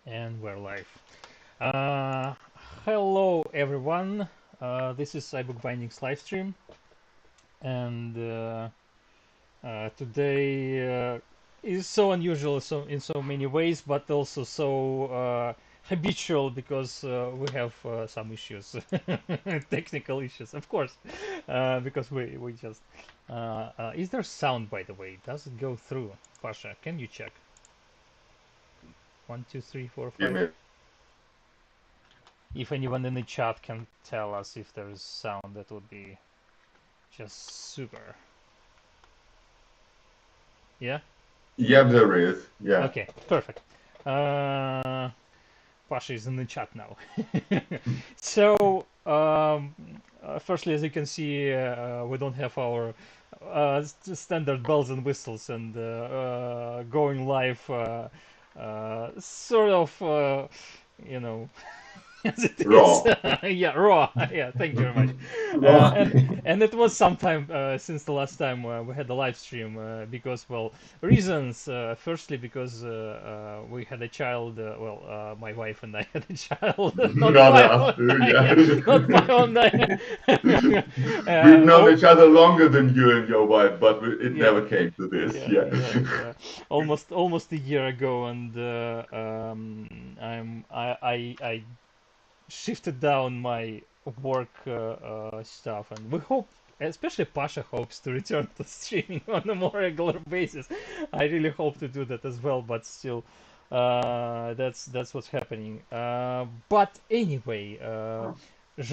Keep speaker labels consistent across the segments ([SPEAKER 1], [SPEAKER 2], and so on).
[SPEAKER 1] And we're live. Hello, everyone. This is iBookBinding's live stream, and today is so unusual in so many ways, but also so habitual because we have some issues, technical issues, of course, because we just. Is there sound, by the way? Does it go through? Pasha, can you check? 1, 2, 3, 4, 5. If anyone in the chat can tell us if there is sound, that would be just super. Yeah?
[SPEAKER 2] Yeah, there is. Yeah.
[SPEAKER 1] Okay, perfect. Pasha is in the chat now. So, firstly, as you can see, we don't have our standard bells and whistles and going live sort of, you know, as it is.
[SPEAKER 2] Raw.
[SPEAKER 1] Yeah, raw. Yeah, thank you very much.
[SPEAKER 3] Raw.
[SPEAKER 1] And it was some time since the last time we had a live stream because, well, reasons. Firstly, because we had a child. My wife and I had a child. Not
[SPEAKER 2] Not
[SPEAKER 1] my
[SPEAKER 2] us
[SPEAKER 1] own.
[SPEAKER 2] too,
[SPEAKER 1] Yeah,
[SPEAKER 2] yeah.
[SPEAKER 1] not my own.
[SPEAKER 2] We've known
[SPEAKER 1] Oh,
[SPEAKER 2] each other longer than you and your wife, but it
[SPEAKER 1] yeah.
[SPEAKER 2] never came to this.
[SPEAKER 1] Yeah,
[SPEAKER 2] Yeah.
[SPEAKER 1] yeah. Almost a year ago, and I shifted down my work stuff, and we hope, especially Pasha hopes to return to streaming on a more regular basis. I really hope to do that as well, but still, that's what's happening. But anyway,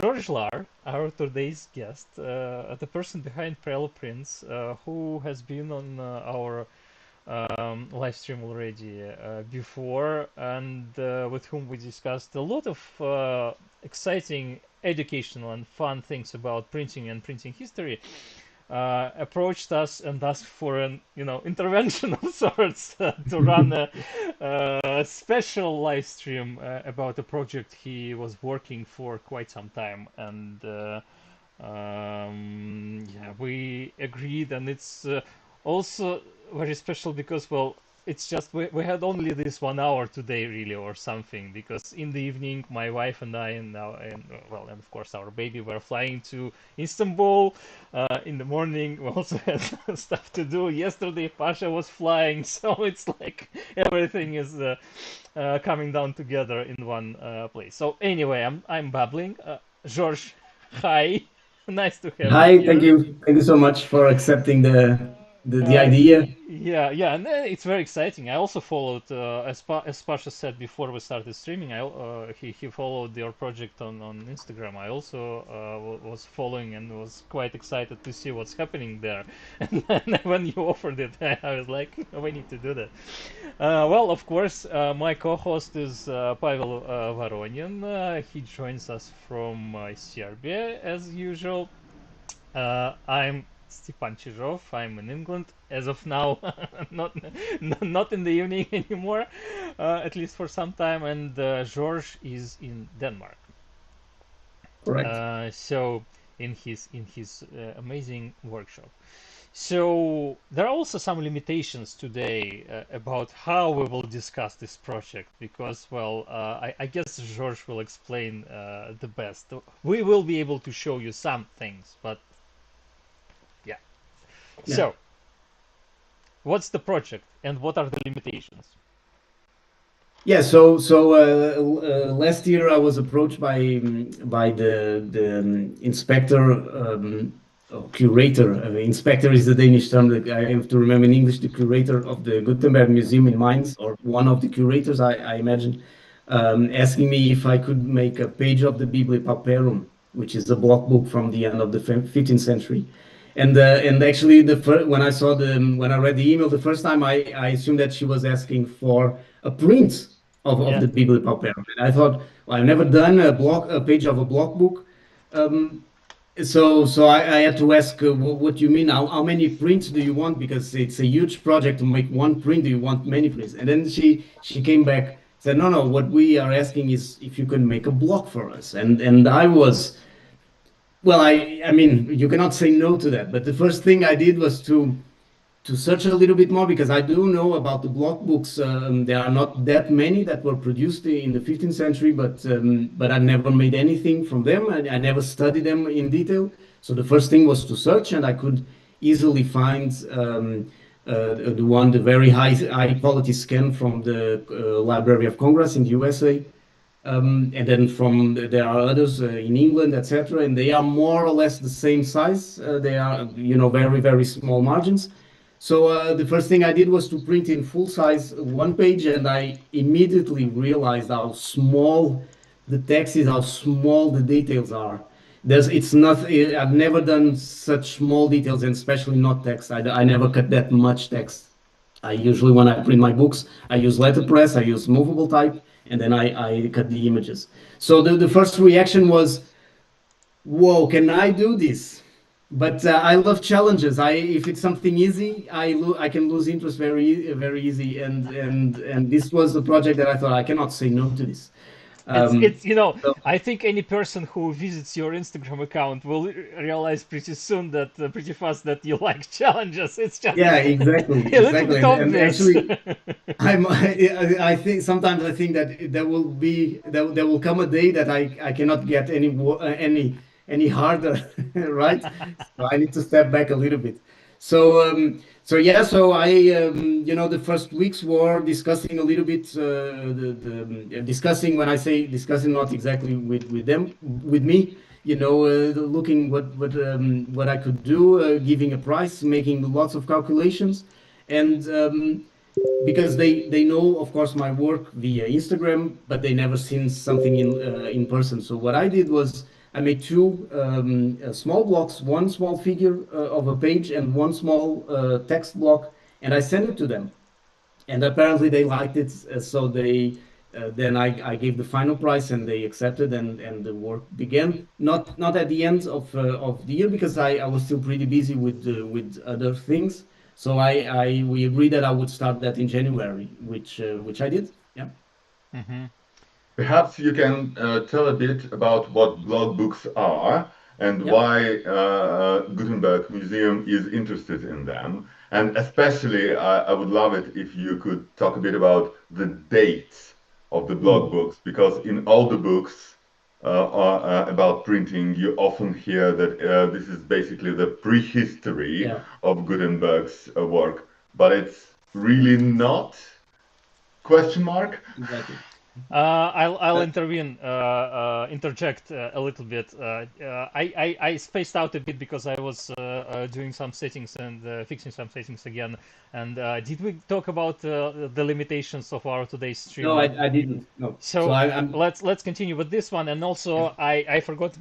[SPEAKER 1] Jorge Lar, our today's guest, the person behind Prelo Prints, who has been on our live stream already before, and with whom we discussed a lot of exciting educational and fun things about printing and printing history, approached us and asked for an intervention of sorts to run a special live stream about a project he was working for quite some time, and yeah, we agreed, and it's also very special because, well, it's just we had only this 1 hour today, really, or something, because in the evening my wife and I and of course our baby were flying to Istanbul. In the morning we also had stuff to do. Yesterday Pasha was flying, so it's like everything is coming down together in one place. So anyway, I'm babbling. George, hi. Nice to have you
[SPEAKER 3] Hi, thank
[SPEAKER 1] here.
[SPEAKER 3] you. Thank you so much for accepting the
[SPEAKER 1] Uh,
[SPEAKER 3] idea.
[SPEAKER 1] yeah, and it's very exciting. I also followed, as Pasha said before we started streaming. He followed your project on Instagram. I also was following and was quite excited to see what's happening there. And then when you offered it, I was like, we need to do that. Well, of course, my co-host is Pavel Voronin. He joins us from Serbia as usual. I'm Stepan Chizhov. I'm in England as of now, not not in the evening anymore, at least for some time. And George is in Denmark.
[SPEAKER 3] Correct.
[SPEAKER 1] So in his amazing workshop. So there are also some limitations today about how we will discuss this project because, well, I guess George will explain the best. We will be able to show you some things, but yeah.
[SPEAKER 3] Yeah.
[SPEAKER 1] So, what's the project and what are the limitations?
[SPEAKER 3] Yeah. So last year I was approached by the inspector or curator. Inspector is the Danish term that I have to remember in English. The curator of the Gutenberg Museum in Mainz, or one of the curators, I imagine, asking me if I could make a page of the Biblia Pauperum, which is a block book from the end of the 15th century. And actually, when I read the email the first time, I assumed that she was asking for a print of
[SPEAKER 1] Yeah.
[SPEAKER 3] the Biblia Pauperum. And I thought, well, I've never done a page of a block book. Um, so I had to ask, what do you mean? How many prints do you want? Because it's a huge project to make one print. Do you want many prints? And then she came back, said, no. What we are asking is if you can make a block for us. And I was, well, I mean, you cannot say no to that. But the first thing I did was to search a little bit more because I do know about the block books. There are not that many that were produced in the 15th century, but I never made anything from them. I never studied them in detail. So the first thing was to search, and I could easily find the very high quality scan from the Library of Congress in the USA. And then there are others in England, etc., and they are more or less the same size. They are, very, very small margins. So the first thing I did was to print in full size one page, and I immediately realized how small the text is, how small the details are. It's not. I've never done such small details, and especially not text. I never cut that much text. I usually, when I print my books, I use letterpress, I use movable type, and then I cut the images. So the first reaction was, whoa, can I do this? But I love challenges. If it's something easy, I can lose interest very easy. And this was the project that I thought I cannot say no to this.
[SPEAKER 1] It's
[SPEAKER 3] So
[SPEAKER 1] I think any person who visits your Instagram account will realize pretty soon that pretty fast that you like challenges. It's just
[SPEAKER 3] yeah, exactly,
[SPEAKER 1] a little
[SPEAKER 3] exactly.
[SPEAKER 1] bit
[SPEAKER 3] And
[SPEAKER 1] obvious.
[SPEAKER 3] actually, I think sometimes I think that there will come a day that I cannot get any harder, right? So I need to step back a little bit. So yeah, so the first weeks were discussing a little bit discussing, when I say discussing, not exactly with them, with me, looking what I could do, giving a price, making lots of calculations, and because they know, of course, my work via Instagram, but they never seen something in person. So what I did was I made two small blocks, one small figure of a page and one small text block, and I sent it to them. And apparently they liked it, so then I gave the final price and they accepted, and the work began. Not at the end of the year because I was still pretty busy with other things. So we agreed that I would start that in January, which I did. Yeah.
[SPEAKER 1] Hmm.
[SPEAKER 2] Perhaps you can tell a bit about what blog books are and
[SPEAKER 3] Yeah.
[SPEAKER 2] why Gutenberg Museum is interested in them. And especially, I would love it if you could talk a bit about the dates of the blog
[SPEAKER 3] Mm.
[SPEAKER 2] books, because in all the books about printing, you often hear that this is basically the prehistory
[SPEAKER 3] Yeah.
[SPEAKER 2] of Gutenberg's work, but it's really not? Question mark?
[SPEAKER 3] Exactly.
[SPEAKER 1] I'll
[SPEAKER 3] Uh,
[SPEAKER 1] interject a little bit. I spaced out a bit because I was doing some settings and fixing some settings again. And did we talk about the limitations of our today's stream?
[SPEAKER 3] no, I didn't. No. So
[SPEAKER 1] So
[SPEAKER 3] I'm.
[SPEAKER 1] let's continue with this one. And
[SPEAKER 3] Yeah.
[SPEAKER 1] also, I forgot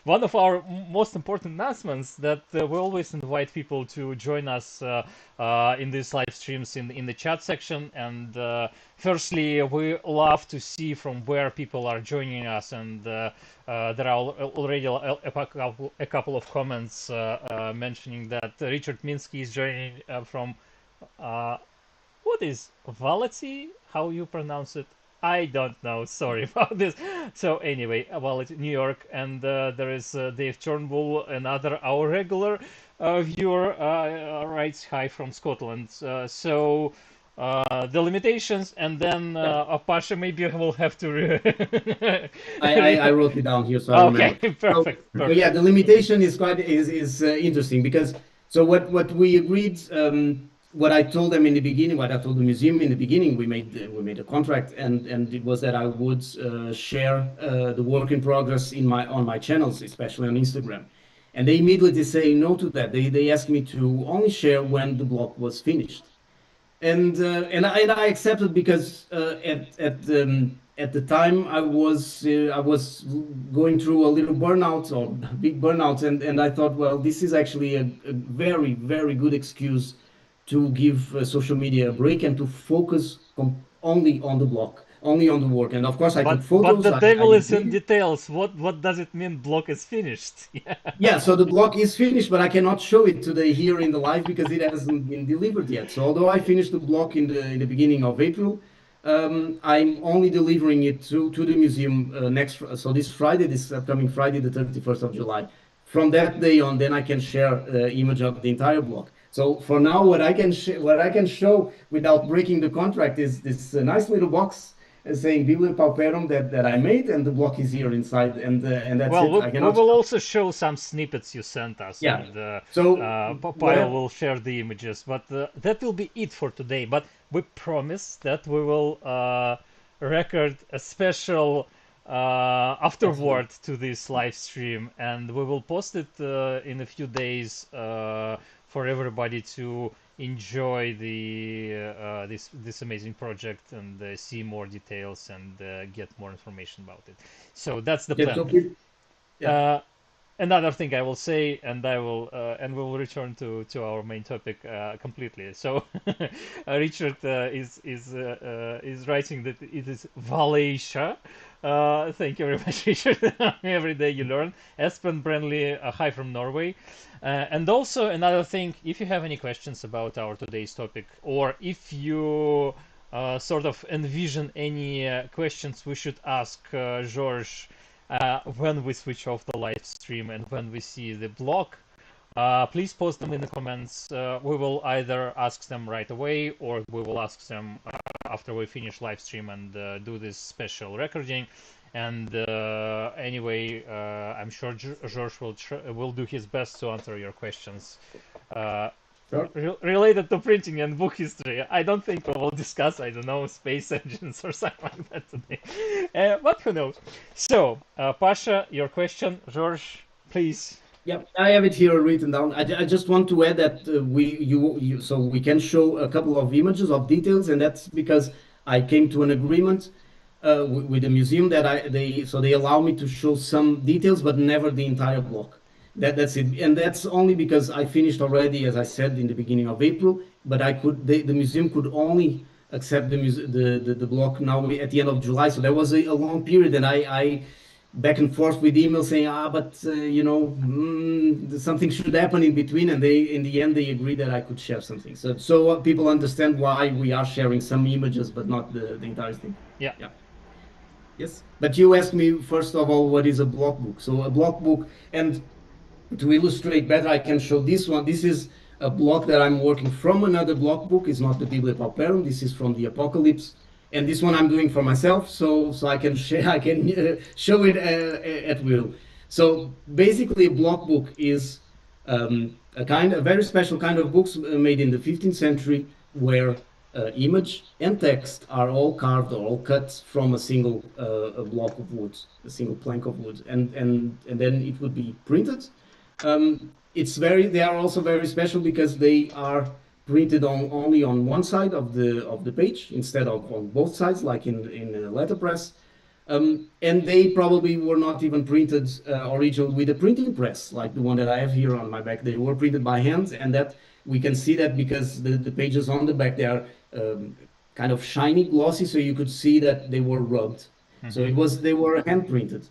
[SPEAKER 1] one of our most important announcements, that we always invite people to join us in these live streams in the chat section. And firstly, we love to see from where people are joining us, and there are already a couple of comments mentioning that Richard Minsky is joining from uh, what is Valety? How you pronounce it? I don't know. Sorry about this. So anyway, Valety, New York, and there is Dave Turnbull, another our regular viewer, writes hi from Scotland. So the limitations, and then
[SPEAKER 3] Yeah.
[SPEAKER 1] Pasha, maybe I will have to.
[SPEAKER 3] I wrote it down here so I
[SPEAKER 1] Okay,
[SPEAKER 3] remember.
[SPEAKER 1] perfect,
[SPEAKER 3] So yeah,
[SPEAKER 1] perfect.
[SPEAKER 3] the limitation is quite is interesting because so what we agreed, what I told them in the beginning, what I told the museum in the beginning, we made a contract, and it was that I would share the work in progress on my channels, especially on Instagram, and they immediately say no to that. They asked me to only share when the block was finished, and I accepted because at the time I was going through a little burnout or big burnout, and I thought, well, this is actually a very, very good excuse to give social media a break and to focus only on the blog, only on the work. And of course I took
[SPEAKER 1] But
[SPEAKER 3] photos.
[SPEAKER 1] the
[SPEAKER 3] I
[SPEAKER 1] devil
[SPEAKER 3] did
[SPEAKER 1] is in
[SPEAKER 3] videos.
[SPEAKER 1] details. What does it mean? Block is finished. Yeah.
[SPEAKER 3] Yeah, so the block is finished, but I cannot show it today here in the live because it hasn't been delivered yet. So although I finished the block in the beginning of April, I'm only delivering it to the museum so this Friday, this upcoming Friday, the 31st of July. From that day on, then I can share image of the entire block. So for now, what I can show without breaking the contract is this nice little box saying Biblia Pauperum that I made, and the block is here inside, and that's
[SPEAKER 1] Well,
[SPEAKER 3] it.
[SPEAKER 1] we,
[SPEAKER 3] I
[SPEAKER 1] we
[SPEAKER 3] cannot.
[SPEAKER 1] will also show some snippets you sent us,
[SPEAKER 3] Yeah.
[SPEAKER 1] and
[SPEAKER 3] So
[SPEAKER 1] Pavel
[SPEAKER 3] what?
[SPEAKER 1] will share the images. But that will be it for today. But we promise that we will record a special
[SPEAKER 3] Excellent.
[SPEAKER 1] afterward to this live stream, and we will post it in a few days for everybody to enjoy this amazing project and see more details and get more information about it. So that's the
[SPEAKER 3] Yeah.
[SPEAKER 1] plan.
[SPEAKER 3] Yeah.
[SPEAKER 1] Uh, Another thing I will say, and we will return to our main topic completely. So, Richard is writing that it is Valencia. Thank you very much, Richard. Every day you learn. Espen Brenly, hi from Norway. And also another thing, if you have any questions about our today's topic, or if you sort of envision any questions we should ask George when we switch off the live stream and when we see the block, please post them in the comments. We will either ask them right away or we will ask them after we finish live stream and do this special recording. And anyway, I'm sure George will do his best to answer your questions
[SPEAKER 3] Sure.
[SPEAKER 1] related to printing and book history. I don't think we will discuss, I don't know, space engines or something like that today. But who knows? So, Pasha, your question, George, please.
[SPEAKER 3] Yeah, I have it here written down. I just want to add that so we can show a couple of images of details, and that's because I came to an agreement with the museum that they allow me to show some details, but never the entire block. That's it, and that's only because I finished already, as I said in the beginning of April. But the museum could only accept the block now at the end of July. So there was a long period, and I back and forth with email saying, but something should happen in between, and in the end they agreed that I could share something. So people understand why we are sharing some images, but not the entire thing.
[SPEAKER 1] Yeah.
[SPEAKER 3] Yeah. Yes. But you asked me first of all, what is a block book? So a block book, and to illustrate better, I can show this one. This is a block that I'm working from another block book. It's not the Biblia Pauperum. This is from the Apocalypse, and this one I'm doing for myself, so I can share, I can show it at will. So basically, a block book is a very special kind of books made in the 15th century, where image and text are all carved or all cut from a single a block of wood, a single plank of wood, and then it would be printed. They are also very special because they are printed only on one side of the page instead of on both sides, like in a letterpress. And they probably were not even printed original with a printing press, like the one that I have here on my back. They were printed by hand, and that we can see that because the pages on the back, they are kind of shiny, glossy, so you could see that they were rubbed. So they were hand printed.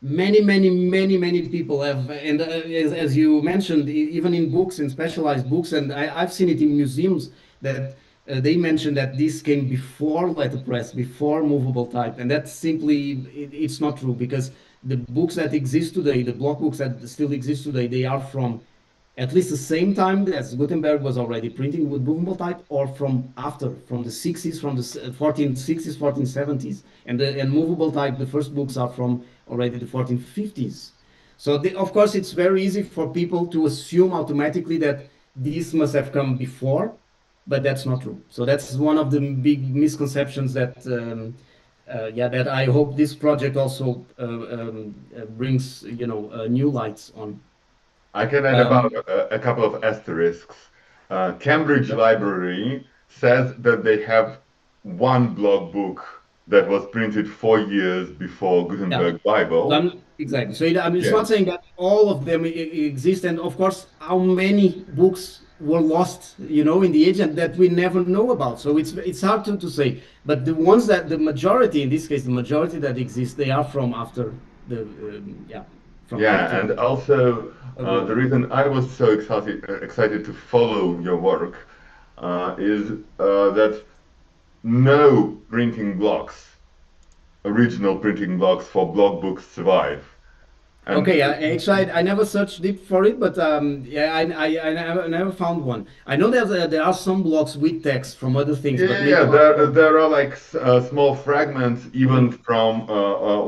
[SPEAKER 3] Many people have, and as you mentioned, even in books, in specialized books, and I've seen it in museums that they mentioned that this came before letterpress, before movable type, and that's simply it's not true, because the books that exist today, the block books that still exist today, they are from at least the same time as Gutenberg was already printing with movable type, or from the 60s, from the 1460s, 1470s, and movable type. The first books are from already the 1450s. So of course, it's very easy for people to assume automatically that this must have come before, but that's not true. So that's one of the big misconceptions that I hope this project also brings, new lights on.
[SPEAKER 2] I can add
[SPEAKER 3] Um,
[SPEAKER 2] about a couple of asterisks. Cambridge Library says that they have one blog book that was printed 4 years before
[SPEAKER 3] yeah.
[SPEAKER 2] Gutenberg Bible.
[SPEAKER 3] Exactly. So it's
[SPEAKER 2] Yes.
[SPEAKER 3] not saying that all of them exist, and of course, how many books were lost, in the age, and that we never know about. So it's hard to say. But the majority, in this case, the majority that exist, they are from after the from
[SPEAKER 2] Yeah,
[SPEAKER 3] after
[SPEAKER 2] and also the
[SPEAKER 3] Gutenberg.
[SPEAKER 2] reason I was so excited to follow your work is that no printing blocks, original printing blocks for blog books survive. And
[SPEAKER 3] Okay, actually, I never searched deep for it, but yeah, I never found one. I know that there are some blocks with text from other things,
[SPEAKER 2] yeah,
[SPEAKER 3] but
[SPEAKER 2] yeah,
[SPEAKER 3] maybe not
[SPEAKER 2] there
[SPEAKER 3] from.
[SPEAKER 2] there are like small fragments even
[SPEAKER 3] Mhm.
[SPEAKER 2] from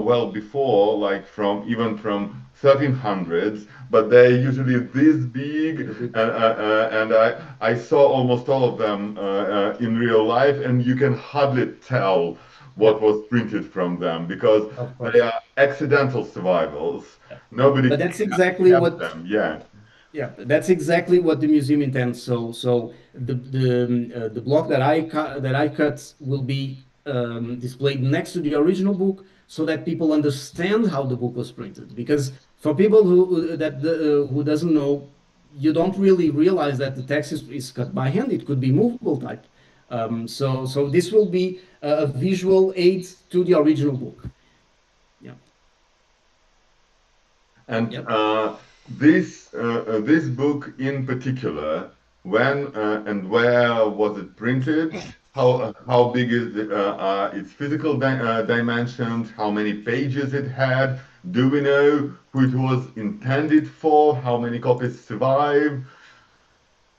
[SPEAKER 2] well before, like from even from 1300s, but they're usually this big,
[SPEAKER 3] The big,
[SPEAKER 2] and I saw almost all of them in real life, and you can hardly tell
[SPEAKER 3] yeah,
[SPEAKER 2] what was printed from them because
[SPEAKER 3] of
[SPEAKER 2] they
[SPEAKER 3] course.
[SPEAKER 2] are accidental survivals.
[SPEAKER 3] Yeah. But
[SPEAKER 2] Nobody
[SPEAKER 3] that's exactly
[SPEAKER 2] kept
[SPEAKER 3] what.
[SPEAKER 2] them. Yeah.
[SPEAKER 3] Yeah, that's exactly what the museum intends. So the block that I cut will be displayed next to the original book, so that people understand how the book was printed. Because for people who doesn't know, you don't really realize that the text is cut by hand. It could be movable type. So this will be a visual aid to the original book. Yeah.
[SPEAKER 2] And
[SPEAKER 3] Yep.
[SPEAKER 2] this book in particular, when and where was it printed? How big is its physical dimensions? How many pages it had? Do we know who it was intended for? How many copies survive?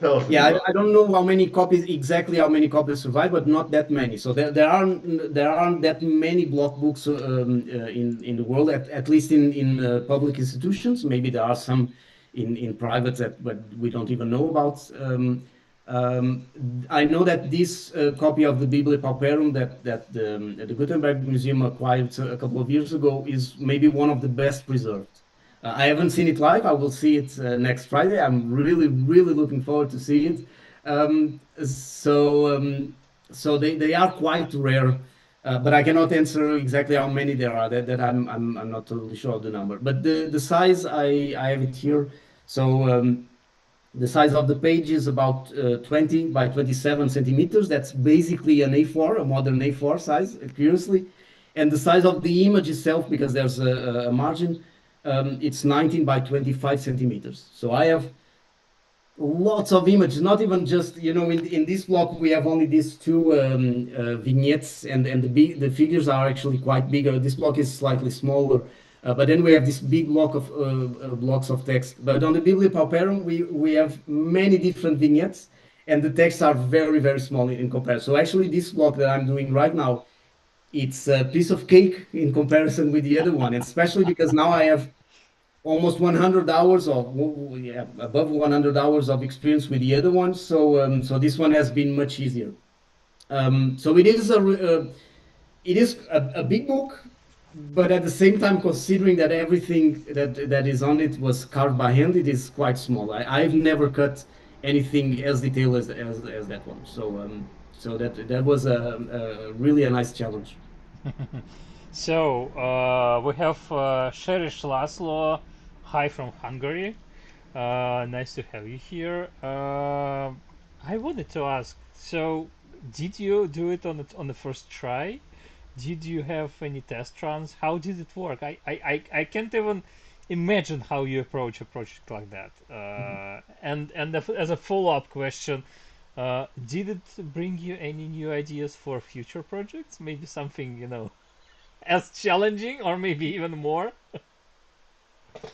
[SPEAKER 2] Tell us a bit
[SPEAKER 3] Yeah,
[SPEAKER 2] about
[SPEAKER 3] I don't know how many copies exactly how many copies survive, but not that many. So there aren't that many block books in the world, at least in public institutions. Maybe there are some in private that but we don't even know about. I know that this copy of the Biblia Pauperum that the Gutenberg Museum acquired a couple of years ago is maybe one of the best preserved. I haven't seen it live. I will see it next Friday. I'm really, really looking forward to see it. Um, so, um, so they are quite rare, but I cannot answer exactly how many there are. That I'm not totally sure of the number. But the size I have it here. So the size of the page is about 20 by 27 centimeters. That's basically an A4, a modern A4 size, curiously. And the size of the image itself, because there's a margin, it's 19 by 25 centimeters. So I have lots of images, not even just, in this block, we have only these two vignettes, and the figures are actually quite bigger. This block is slightly smaller. But then we have this big block of blocks of text. But on the Biblia Pauperum, we have many different vignettes, and the texts are very, very small in comparison. So actually, this block that I'm doing right now, it's a piece of cake in comparison with the other one, and especially because now I have almost 100 hours of, yeah, above 100 hours of experience with the other ones. So this one has been much easier. So it is a big book, but at the same time, considering that everything that is on it was carved by hand, it is quite small. I've never cut anything as detailed as that one. So that was really a nice challenge.
[SPEAKER 1] So we have Sherish Laszlo. Hi from Hungary. Nice to have you here. I wanted to ask. So, did you do it on the first try? Did you have any test runs? How did it work? I can't even imagine how you approach a project like that. As a follow-up question, did it bring you any new ideas for future projects? Maybe something, as challenging or maybe even more?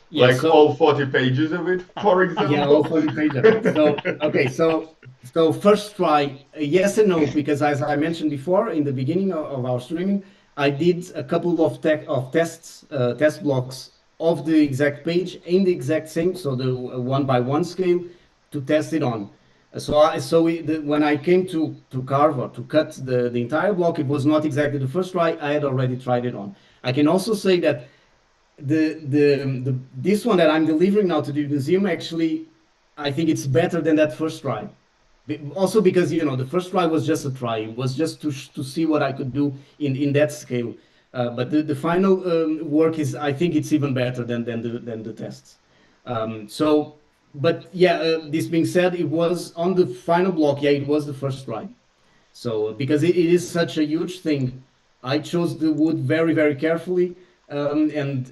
[SPEAKER 3] Yeah.
[SPEAKER 2] like
[SPEAKER 3] So
[SPEAKER 2] all 40 pages of it, for
[SPEAKER 3] yeah, all
[SPEAKER 2] example.
[SPEAKER 3] 40 pages of it. So, okay, so first try, yes and no, because as I mentioned before in the beginning of our streaming, I did a couple of tests, test blocks of the exact page in the exact same, so the one by one scale to test it on. When I came to carve or to cut the entire block, it was not exactly the first try. I had already tried it on. I can also say that the this one that I'm delivering now to the museum, actually, I think it's better than that first try. Also because the first try was just a try. It was just to see what I could do in that scale. But the final work is, I think it's even better than the tests. But yeah, this being said, it was on the final block. Yeah, it was the first try. So because it is such a huge thing, I chose the wood very, very carefully, and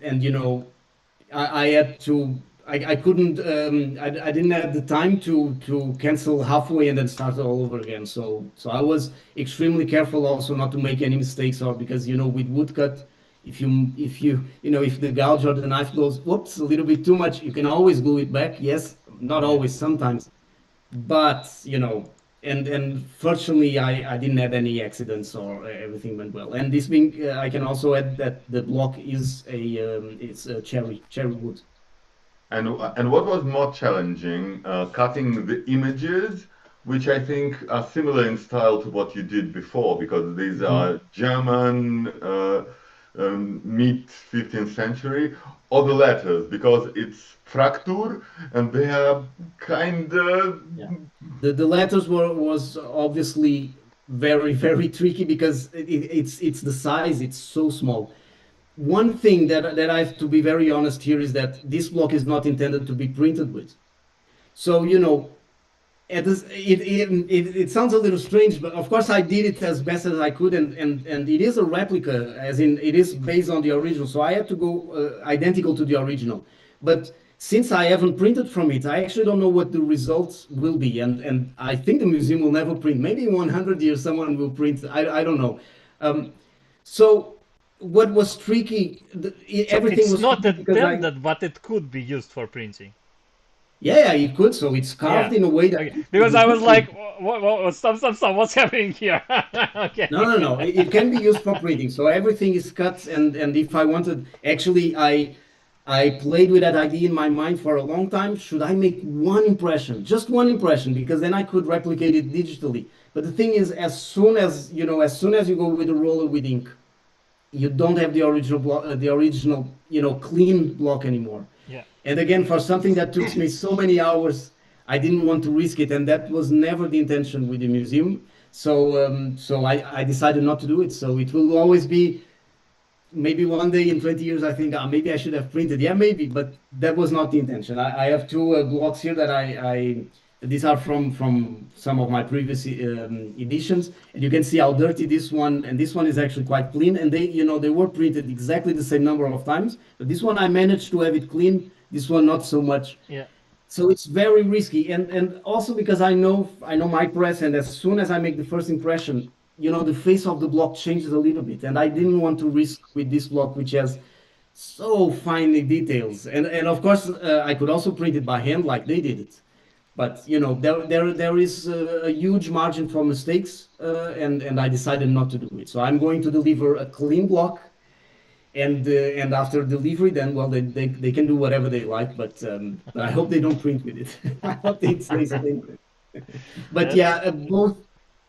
[SPEAKER 3] I had to. I couldn't. I didn't have the time to cancel halfway and then start all over again. So I was extremely careful also not to make any mistakes, or because with woodcut, If the gouge or the knife goes, whoops, a little bit too much, you can always glue it back. Yes, not
[SPEAKER 1] Yeah.
[SPEAKER 3] always, sometimes, but and fortunately, I didn't have any accidents, or everything went well. And this being, I can also add that the block is it's a cherry wood.
[SPEAKER 2] And what was more challenging, cutting the images, which I think are similar in style to what you did before, because these
[SPEAKER 3] Mhm.
[SPEAKER 2] are German, mid 15th century, or the letters, because it's Fraktur, and they are kind of.
[SPEAKER 3] Yeah. The letters was obviously very very tricky because it's the size, it's so small. One thing that I have to be very honest here is that this block is not intended to be printed with. So, it sounds a little strange, but of course I did it as best as I could, and it is a replica, as in it is based on the original. So I had to go identical to the original. But since I haven't printed from it, I actually don't know what the results will be, and I think the museum will never print. Maybe in 100 years someone will print. I don't know. Um, so what was tricky?
[SPEAKER 1] So
[SPEAKER 3] Everything
[SPEAKER 1] it's
[SPEAKER 3] was
[SPEAKER 1] not
[SPEAKER 3] tricky because I.
[SPEAKER 1] intended, but it could be used for printing.
[SPEAKER 3] Yeah, you could. So it's carved
[SPEAKER 1] Yeah.
[SPEAKER 3] in a way that
[SPEAKER 1] Okay.
[SPEAKER 3] it
[SPEAKER 1] Because I
[SPEAKER 3] would
[SPEAKER 1] was
[SPEAKER 3] look
[SPEAKER 1] like,
[SPEAKER 3] good.
[SPEAKER 1] stop, what's happening here?
[SPEAKER 3] No,
[SPEAKER 1] Okay.
[SPEAKER 3] no, no. It can be used for printing. So everything is cut, and if I wanted, actually, I played with that idea in my mind for a long time. Should I make one impression, just one impression, because then I could replicate it digitally. But the thing is, as soon as you go with a roller with ink, you don't have the original block, the original, clean block anymore.
[SPEAKER 1] Yeah.
[SPEAKER 3] And again, for something that took me so many hours, I didn't want to risk it, and that was never the intention with the museum. So I decided not to do it. So it will always be, maybe one day in 20 years, I think, maybe I should have printed. Yeah, maybe, but that was not the intention. I have two blocks here that these are from some of my previous editions, and you can see how dirty this one, and this one is actually quite clean. And they were printed exactly the same number of times, but this one I managed to have it clean. This one not so much.
[SPEAKER 1] Yeah.
[SPEAKER 3] So it's very risky, and also because I know my press, and as soon as I make the first impression, the face of the block changes a little bit, and I didn't want to risk with this block, which has so finely details, and of course I could also print it by hand like they did it, but there is a huge margin for mistakes, and I decided not to do it. So I'm going to deliver a clean block, and after delivery, then, well, they can do whatever they like, but I hope they don't print with it. I hope they stay with it. But yeah,
[SPEAKER 1] That's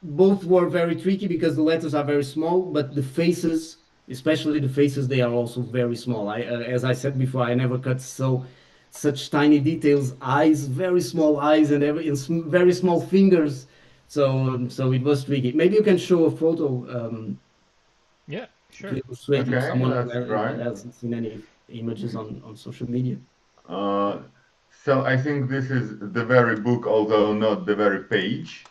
[SPEAKER 3] both were very tricky because the letters are very small, but the faces, especially the faces, they are also very small. As I said before, I never cut such tiny details. Eyes, very small eyes, and very small fingers. So it was tricky. Maybe you can show a photo.
[SPEAKER 1] yeah,
[SPEAKER 3] To
[SPEAKER 1] sure.
[SPEAKER 3] illustrate if
[SPEAKER 2] Okay,
[SPEAKER 3] someone
[SPEAKER 2] let's try.
[SPEAKER 3] hasn't seen any images on social media.
[SPEAKER 2] Uh, so I think this is the very book, although not the very page.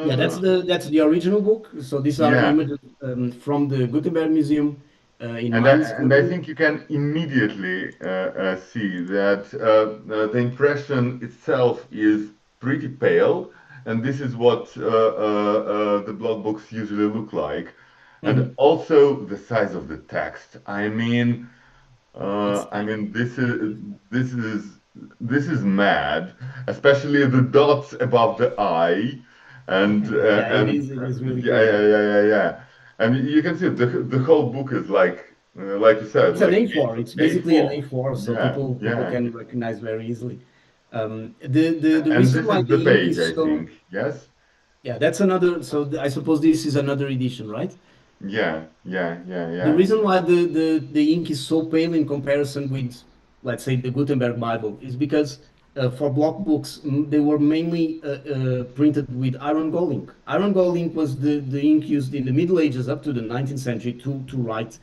[SPEAKER 3] Yeah, that's
[SPEAKER 2] Uh,
[SPEAKER 3] the original book. So these are
[SPEAKER 2] yeah,
[SPEAKER 3] images from the Gutenberg Museum in
[SPEAKER 2] and I,
[SPEAKER 3] Mainz,
[SPEAKER 2] and I
[SPEAKER 3] Germany.
[SPEAKER 2] think you can immediately see that the impression itself is pretty pale, and this is what the blog books usually look like. And
[SPEAKER 3] Mhm.
[SPEAKER 2] also the size of the text.
[SPEAKER 3] It's
[SPEAKER 2] I
[SPEAKER 3] tiny.
[SPEAKER 2] mean, this is this is mad, especially the dots above the eye,
[SPEAKER 3] Yeah,
[SPEAKER 2] and
[SPEAKER 3] it is really
[SPEAKER 2] yeah, yeah,
[SPEAKER 3] crazy.
[SPEAKER 2] yeah, yeah, yeah. And you can see the whole book is like you said,
[SPEAKER 3] It's an
[SPEAKER 2] like
[SPEAKER 3] A4. It's basically an
[SPEAKER 2] A4.
[SPEAKER 3] A4, so
[SPEAKER 2] Yeah,
[SPEAKER 3] people
[SPEAKER 2] yeah.
[SPEAKER 3] can recognize very easily. The
[SPEAKER 2] And
[SPEAKER 3] reason
[SPEAKER 2] this
[SPEAKER 3] why
[SPEAKER 2] is the
[SPEAKER 3] the ink
[SPEAKER 2] page,
[SPEAKER 3] is
[SPEAKER 2] I
[SPEAKER 3] so.
[SPEAKER 2] think. Yes.
[SPEAKER 3] Yeah, that's another. So I suppose this is another edition, right?
[SPEAKER 2] Yeah, yeah, yeah,
[SPEAKER 3] The
[SPEAKER 2] yeah.
[SPEAKER 3] reason why the ink is so pale in comparison with, let's say, the Gutenberg Bible is because for block books, they were mainly printed with iron gall ink. Iron gall ink was the ink used in the Middle Ages up to the 19th century to write,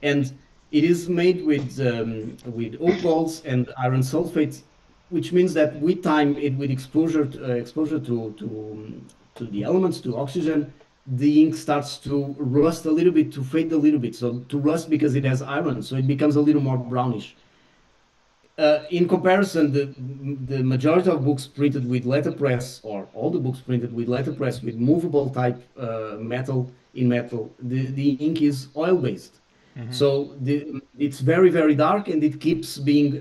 [SPEAKER 3] and it is made with oak galls and iron sulfate, which means that with time, with exposure to the elements, to oxygen, the ink starts to rust a little bit, to fade a little bit. So to rust because it has iron, so it becomes a little more brownish. In comparison, the majority of books printed with letterpress, or all the books printed with letterpress with movable type metal, the ink is oil based. So it's very, very dark, and it keeps being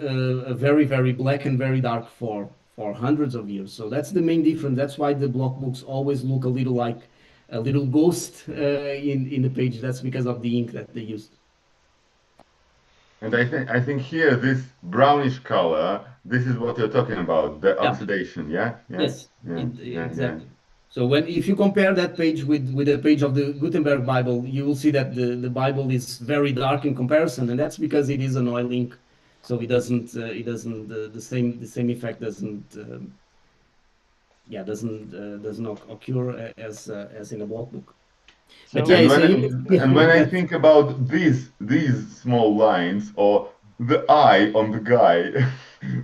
[SPEAKER 3] very, very black and very dark for hundreds of years. So that's the main difference. That's why the block books always look a little like a little ghost in the page. That's because of the ink that they used.
[SPEAKER 2] And I think here this brownish color, this is what you're talking about, the
[SPEAKER 3] Yeah.
[SPEAKER 2] oxidation. Yeah, yeah,
[SPEAKER 3] Yes.
[SPEAKER 2] yeah, yeah, yeah.
[SPEAKER 3] Exactly. So if you compare that page with a page of the Gutenberg Bible, you will see that the Bible is very dark in comparison, and that's because it is an oil ink. So it doesn't the same effect doesn't occur as in a block book. But
[SPEAKER 1] So
[SPEAKER 3] yeah,
[SPEAKER 2] And
[SPEAKER 3] so
[SPEAKER 2] when
[SPEAKER 3] you
[SPEAKER 2] and when I
[SPEAKER 3] that's
[SPEAKER 2] think about these small lines or the eye on the guy,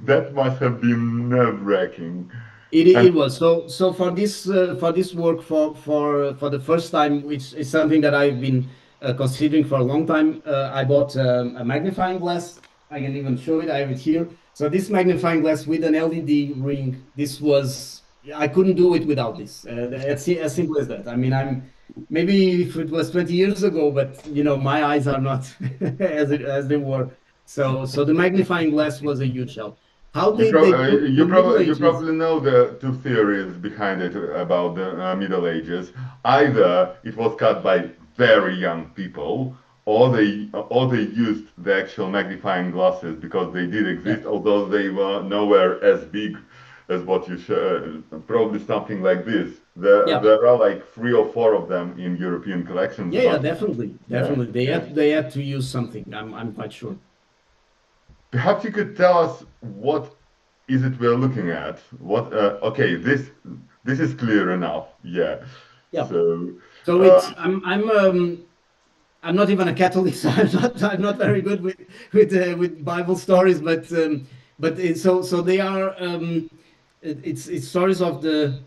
[SPEAKER 2] that must have been nerve-wracking. And
[SPEAKER 3] it was so for this work for the first time, which is something that I've been considering for a long time. I bought a magnifying glass. I can even show it. I have it here. So this magnifying glass with an LED ring. This was I couldn't do it without this. As simple as that. I mean, I'm maybe if it was 20 years ago, but my eyes are not as they were. So the magnifying glass was a huge help. How they do it in the Middle
[SPEAKER 2] you
[SPEAKER 3] Ages.
[SPEAKER 2] probably know the two theories behind it about the Middle Ages. Either it was cut by very young people, or they used the actual magnifying glasses because they did
[SPEAKER 3] Yeah,
[SPEAKER 2] exist, although they were nowhere as big as what you show. Probably something like this. There,
[SPEAKER 3] yeah,
[SPEAKER 2] there are like three or four of them in European collections,
[SPEAKER 3] yeah,
[SPEAKER 2] but
[SPEAKER 3] definitely,
[SPEAKER 2] yeah,
[SPEAKER 3] definitely. They
[SPEAKER 2] yeah.
[SPEAKER 3] had they had to use something. I'm quite sure.
[SPEAKER 2] Perhaps you could tell us what is it we're looking at? What? Okay, this is clear enough. Yeah.
[SPEAKER 3] Yeah.
[SPEAKER 2] So,
[SPEAKER 3] So
[SPEAKER 2] uh,
[SPEAKER 3] it's I'm not even a Catholic, so I'm not very good with Bible stories, so they are it's stories of the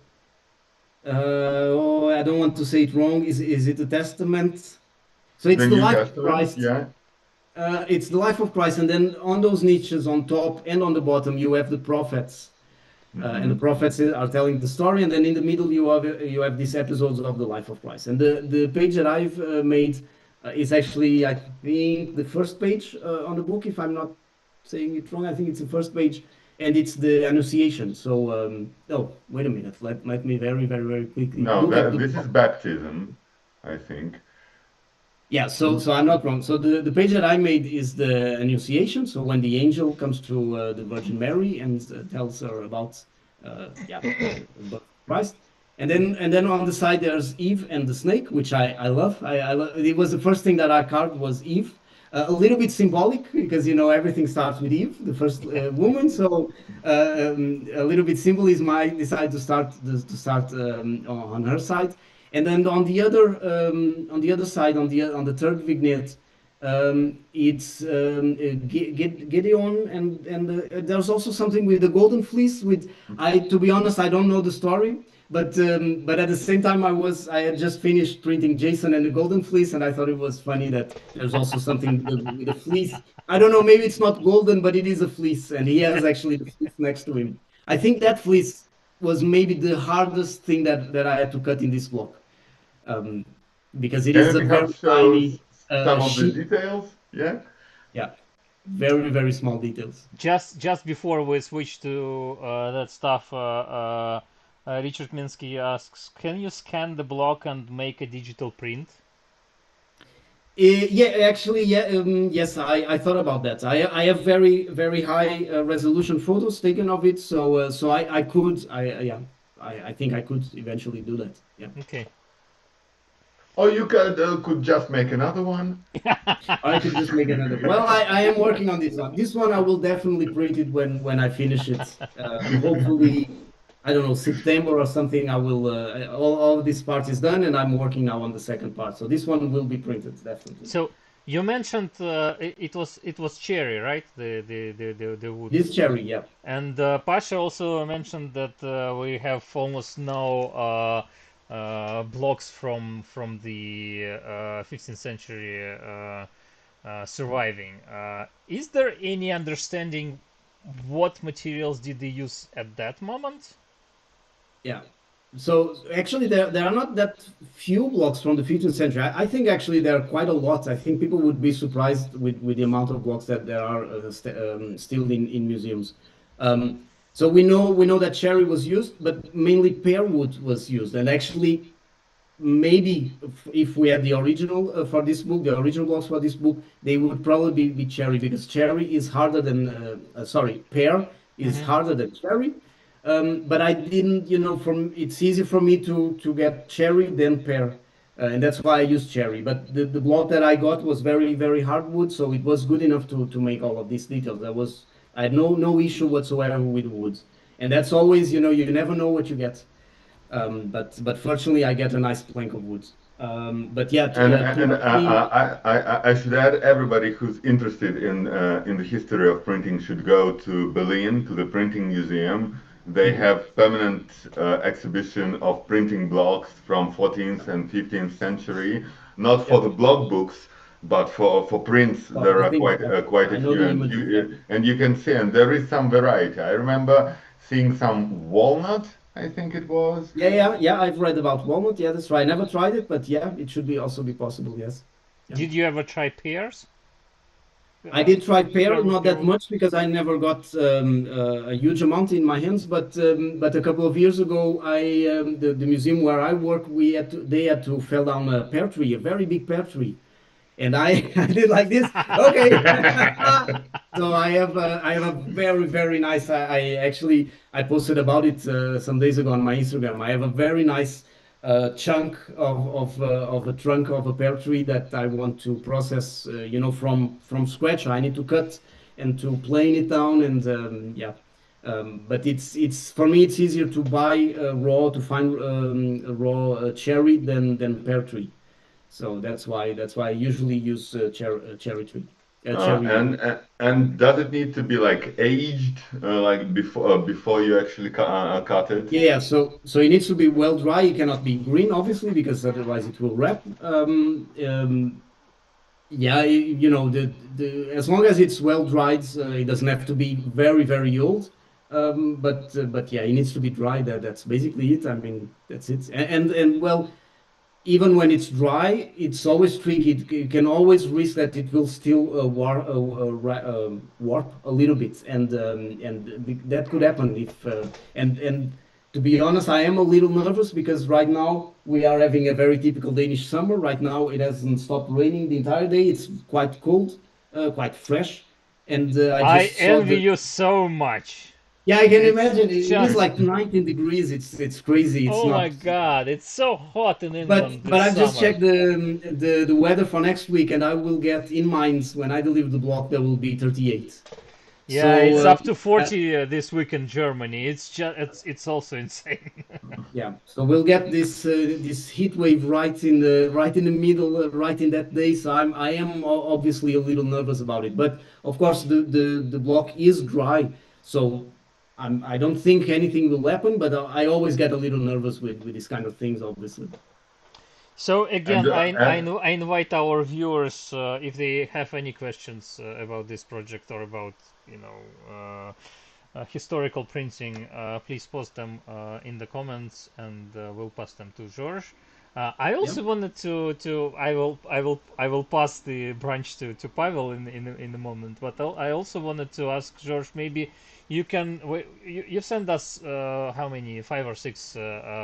[SPEAKER 3] I don't want to say it wrong. Is it the Testament? So it's
[SPEAKER 2] the
[SPEAKER 3] the
[SPEAKER 2] New
[SPEAKER 3] life of
[SPEAKER 2] Testament.
[SPEAKER 3] Christ.
[SPEAKER 2] Yeah.
[SPEAKER 3] It's the life of Christ, and then on those niches on top and on the bottom you have the prophets, and the
[SPEAKER 2] Hmm.
[SPEAKER 3] prophets are telling the story, and then in the middle you have these episodes of the life of Christ. And the page that I've made is actually, I think, the first page on the book, if I'm not saying it wrong. I think it's the first page, and it's the Annunciation. So oh, wait a minute. Let me very, very, very quickly
[SPEAKER 2] No,
[SPEAKER 3] look at
[SPEAKER 2] that
[SPEAKER 3] the
[SPEAKER 2] this is
[SPEAKER 3] book.
[SPEAKER 2] baptism, I think.
[SPEAKER 3] Yeah, so I'm not wrong. So the page that I made is the Annunciation. So when the angel comes to the Virgin Mary and tells her about the birth of Christ, and then on the side there's Eve and the snake, which I love. It was the first thing that I carved was Eve. A little bit symbolic because everything starts with Eve, the first woman. So a little bit symbolism. I decided to start on her side, and then on the other side, on the third vignette, it's Gideon, and there's also something with the golden fleece. To be honest, I don't know the story, but at the same time, I had just finished printing Jason and the golden fleece, and I thought it was funny that there's also something with the fleece. I don't know, maybe it's not golden, but it is a fleece, and he has actually the fleece next to him. I think that fleece was maybe the hardest thing that I had to cut in this block, um, because it
[SPEAKER 2] Can
[SPEAKER 3] is
[SPEAKER 2] you
[SPEAKER 3] a very
[SPEAKER 2] perhaps show
[SPEAKER 3] tiny
[SPEAKER 2] some of the
[SPEAKER 3] sheep.
[SPEAKER 2] details? Yeah.
[SPEAKER 3] Yeah, very, very small details.
[SPEAKER 1] just before we switch to that stuff, Richard Minsky asks, "Can you scan the block and make a digital print?"
[SPEAKER 3] Yeah, actually, yeah, yes, I thought about that. I have very, very high resolution photos taken of it, so I could, yeah, I think I could eventually do that. Yeah,
[SPEAKER 1] Okay.
[SPEAKER 2] Or you could just make another one.
[SPEAKER 3] or I could just make another. Well, I am working on this one. This one I will definitely print it when I finish it. Hopefully, I don't know, September or something. I will. All this part is done, and I'm working now on the second part. So this one will be printed definitely.
[SPEAKER 1] So you mentioned it was cherry, right? The wood.
[SPEAKER 3] This cherry, yeah.
[SPEAKER 1] And Pasha also mentioned that we have almost no blocks from the 15th century surviving. Is there any understanding what materials did they use at that moment?
[SPEAKER 3] Yeah. So actually, there are not that few blocks from the 15th century. I think actually there are quite a lot. I think people would be surprised with the amount of blocks that there are still in museums. So we know that cherry was used, but mainly pear wood was used. And actually, maybe if we had the original for this book, the original blocks for this book, they would probably be cherry because cherry is harder than sorry, pear is
[SPEAKER 1] Hmm.
[SPEAKER 3] harder than cherry. But I didn't, from it's easy for me to get cherry than pear, and that's why I used cherry. But the block that I got was very hardwood, so it was good enough to make all of these details. I had no issue whatsoever with woods, and that's always, you never know what you get. But fortunately, I get a nice plank of wood. But yeah, to actually,
[SPEAKER 2] I should add, everybody who's interested in the history of printing should go to Berlin to the printing museum. They
[SPEAKER 3] mhm,
[SPEAKER 2] have permanent exhibition of printing blocks from 14th and 15th century, not for
[SPEAKER 3] yeah,
[SPEAKER 2] the block books, but for prints.
[SPEAKER 3] well,
[SPEAKER 2] There
[SPEAKER 3] the
[SPEAKER 2] are
[SPEAKER 3] things,
[SPEAKER 2] quite
[SPEAKER 3] yeah,
[SPEAKER 2] quite
[SPEAKER 3] I
[SPEAKER 2] a
[SPEAKER 3] know
[SPEAKER 2] few,
[SPEAKER 3] the images, yeah.
[SPEAKER 2] and you can see, and there is some variety. I remember seeing some walnut, I think it was.
[SPEAKER 3] Yeah. I've read about walnut. Yeah, that's right. I never tried it, but yeah, it should be also be possible. Yes. Yeah.
[SPEAKER 1] Did you ever try pears?
[SPEAKER 3] I did try pear,
[SPEAKER 1] Pear,
[SPEAKER 3] not
[SPEAKER 1] pear
[SPEAKER 3] that
[SPEAKER 1] wood?
[SPEAKER 3] much because I never got a huge amount in my hands. But a couple of years ago, the museum where I work, they had to fell down a pear tree, a very big pear tree, and I I did like this. Okay. So I have a very nice. I actually I posted about it some days ago on my Instagram. I have a very nice chunk of a trunk of a pear tree that I want to process. From scratch. I need to cut and to plane it down and yeah. But it's for me it's easier to buy raw to find a raw cherry than pear tree. So that's why I usually use cherry tree, cherry.
[SPEAKER 2] And does it need to be like aged, like before you actually cut it?
[SPEAKER 3] Yeah. So it needs to be well dry. It cannot be green, obviously, because otherwise it will wrap. Yeah, the as long as it's well dried, it doesn't have to be very old. But yeah, it needs to be dry. That's basically it. I mean, that's it. And well, even when it's dry, it's always tricky. You can always risk that it will still warp a little bit, and that could happen if. And to be honest, I am a little nervous because right now we are having a very typical Danish summer. Right now it hasn't stopped raining the entire day. It's quite cold, quite fresh, and I
[SPEAKER 1] I
[SPEAKER 3] just saw
[SPEAKER 1] envy
[SPEAKER 3] the.
[SPEAKER 1] you so much.
[SPEAKER 3] Yeah, I can
[SPEAKER 1] It's
[SPEAKER 3] imagine. It is
[SPEAKER 1] just,
[SPEAKER 3] like 19 degrees. It's crazy. It's
[SPEAKER 1] oh my
[SPEAKER 3] not.
[SPEAKER 1] God, it's so hot in
[SPEAKER 3] But
[SPEAKER 1] England
[SPEAKER 3] but
[SPEAKER 1] this
[SPEAKER 3] I've just
[SPEAKER 1] summer.
[SPEAKER 3] checked the weather for next week, and I will get in mind when I deliver the block there will be 38.
[SPEAKER 1] Yeah,
[SPEAKER 3] So
[SPEAKER 1] it's up to
[SPEAKER 3] uh,
[SPEAKER 1] 40 this week in Germany. It's also insane.
[SPEAKER 3] yeah, so we'll get this heat wave right in the middle, right in that day. So I am obviously a little nervous about it, but of course the block is dry, so I don't think anything will happen. But I always get a little nervous with these kind of things, obviously.
[SPEAKER 1] So
[SPEAKER 2] And
[SPEAKER 1] again,
[SPEAKER 2] and
[SPEAKER 1] I invite our viewers if they have any questions about this project or about you know historical printing, please post them in the comments and we'll pass them to George. I
[SPEAKER 3] Yeah,
[SPEAKER 1] also wanted to I will pass the branch to Pavel in the moment, but I also wanted to ask George, maybe you can you send us how many, 5 or 6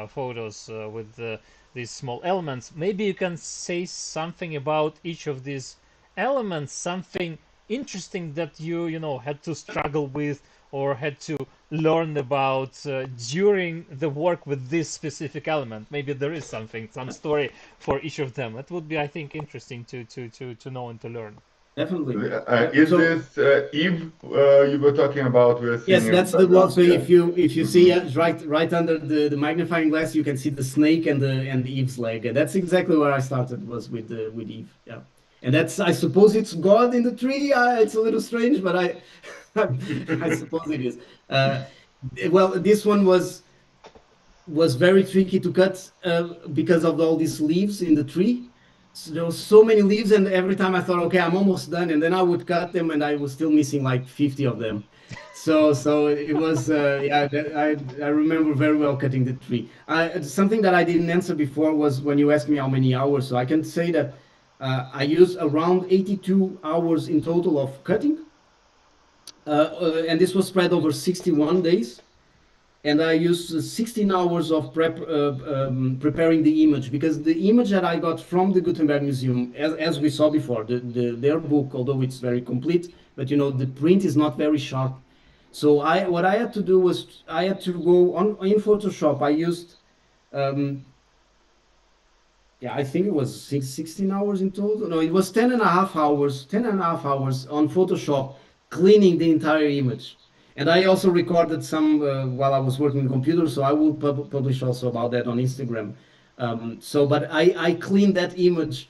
[SPEAKER 1] photos with these small elements. Maybe you can say something about each of these elements, something interesting that you had to struggle with or had to learn about during the work with this specific element. Maybe there is something, some story for each of them. That would be, I think, interesting to know and to learn.
[SPEAKER 3] definitely. Yeah.
[SPEAKER 2] is
[SPEAKER 3] So
[SPEAKER 2] this Eve you were talking about? We're seeing
[SPEAKER 3] yes,
[SPEAKER 2] in the
[SPEAKER 3] that's the block.
[SPEAKER 2] background.
[SPEAKER 3] So
[SPEAKER 2] Yeah.
[SPEAKER 3] if you
[SPEAKER 2] Hmm.
[SPEAKER 3] see right under the magnifying glass, you can see the snake and Eve's leg. And that's exactly where I started was with Eve. Yeah, and that's I suppose it's God in the tree. It's a little strange, but I I suppose it is. Uh, well, this one was very tricky to cut because of all these leaves in the tree. So there were so many leaves, and every time I thought, okay, I'm almost done, and then I would cut them, and I was still missing like 50 of them. So it was yeah. I remember very well cutting the tree. Something that I didn't answer before was when you asked me how many hours. So I can say that I use around 82 hours in total of cutting, and this was spread over 61 days. And I used 16 hours of preparing the image, because the image that I got from the Gutenberg Museum, as we saw before, their book, although it's very complete, but the print is not very sharp. So what I had to do was I had to go on in Photoshop. I used um, yeah, I think it was 16 hours in total. No, it was 10 and a half hours, 10 and a half hours on Photoshop cleaning the entire image. And I also recorded some while I was working on computer, so I will publish also about that on Instagram. But I cleaned that image,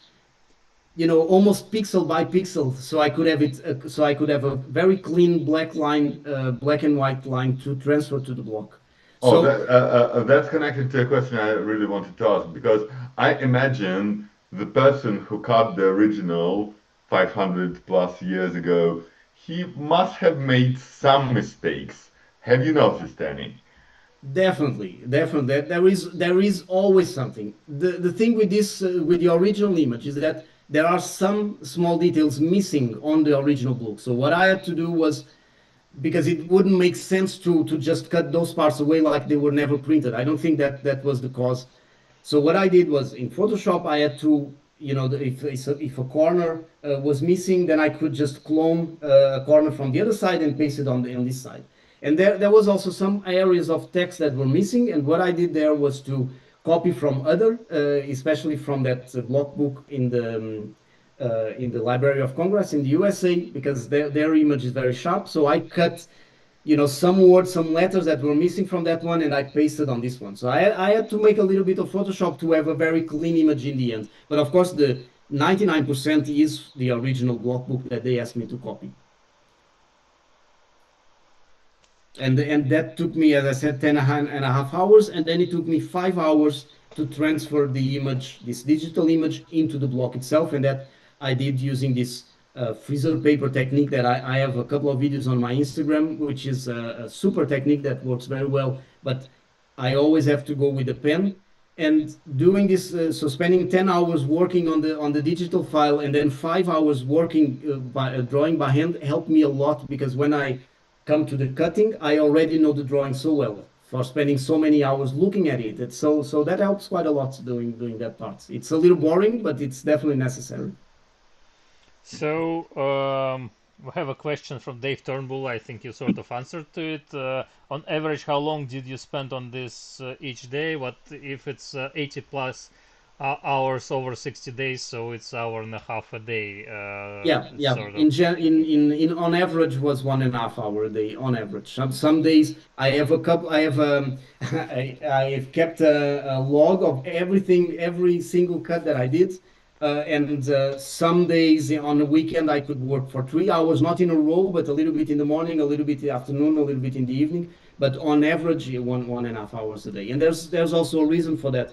[SPEAKER 3] almost pixel by pixel, so I could have so I could have a very clean black line, black and white line to transfer to the block.
[SPEAKER 2] Oh,
[SPEAKER 3] So
[SPEAKER 2] that's connected to a question I really wanted to ask, because I imagine the person who cut the original 500 plus years ago, he must have made some mistakes. Have you noticed any?
[SPEAKER 3] definitely, definitely. There is always something. The thing with this with the original image is that there are some small details missing on the original book. So what I had to do was, because it wouldn't make sense to just cut those parts away like they were never printed. I don't think that was the cause. So what I did was in Photoshop, I had to, if a corner was missing, then I could just clone a corner from the other side and paste it on this side. And there was also some areas of text that were missing. And what I did there was to copy from other, especially from that block book in the Library of Congress in the USA, because their image is very sharp. So I cut, some words, some letters that were missing from that one, and I pasted on this one. So I had to make a little bit of Photoshop to have a very clean image in the end. But of course, the 99% is the original block book that they asked me to copy. And that took me, as I said, 10 and a half hours, and then it took me 5 hours to transfer the image, this digital image, into the block itself. And that I did using this freezer paper technique that I have a couple of videos on my Instagram, which is a super technique that works very well. But I always have to go with a pen. And doing this, so spending 10 hours working on the digital file, and then 5 hours working by drawing by hand, helped me a lot, because when I come to the cutting, I already know the drawing so well for spending so many hours looking at it. So that helps quite a lot doing that part. It's a little boring, but it's definitely necessary.
[SPEAKER 1] So, we have a question from Dave Turnbull. I think you sort of answered to it. On average, how long did you spend on this each day? What if it's 80 plus hours over 60 days? So it's hour and a half a day,
[SPEAKER 3] Yeah.
[SPEAKER 1] sort of.
[SPEAKER 3] In on average was 1.5 hour a day on average. Some days I have a couple. I have I have kept a log of everything, every single cut that I did. And some days on the weekend I could work for 3 hours, not in a row, but a little bit in the morning, a little bit in the afternoon, a little bit in the evening. But on average, one and a half hours a day. And there's also a reason for that.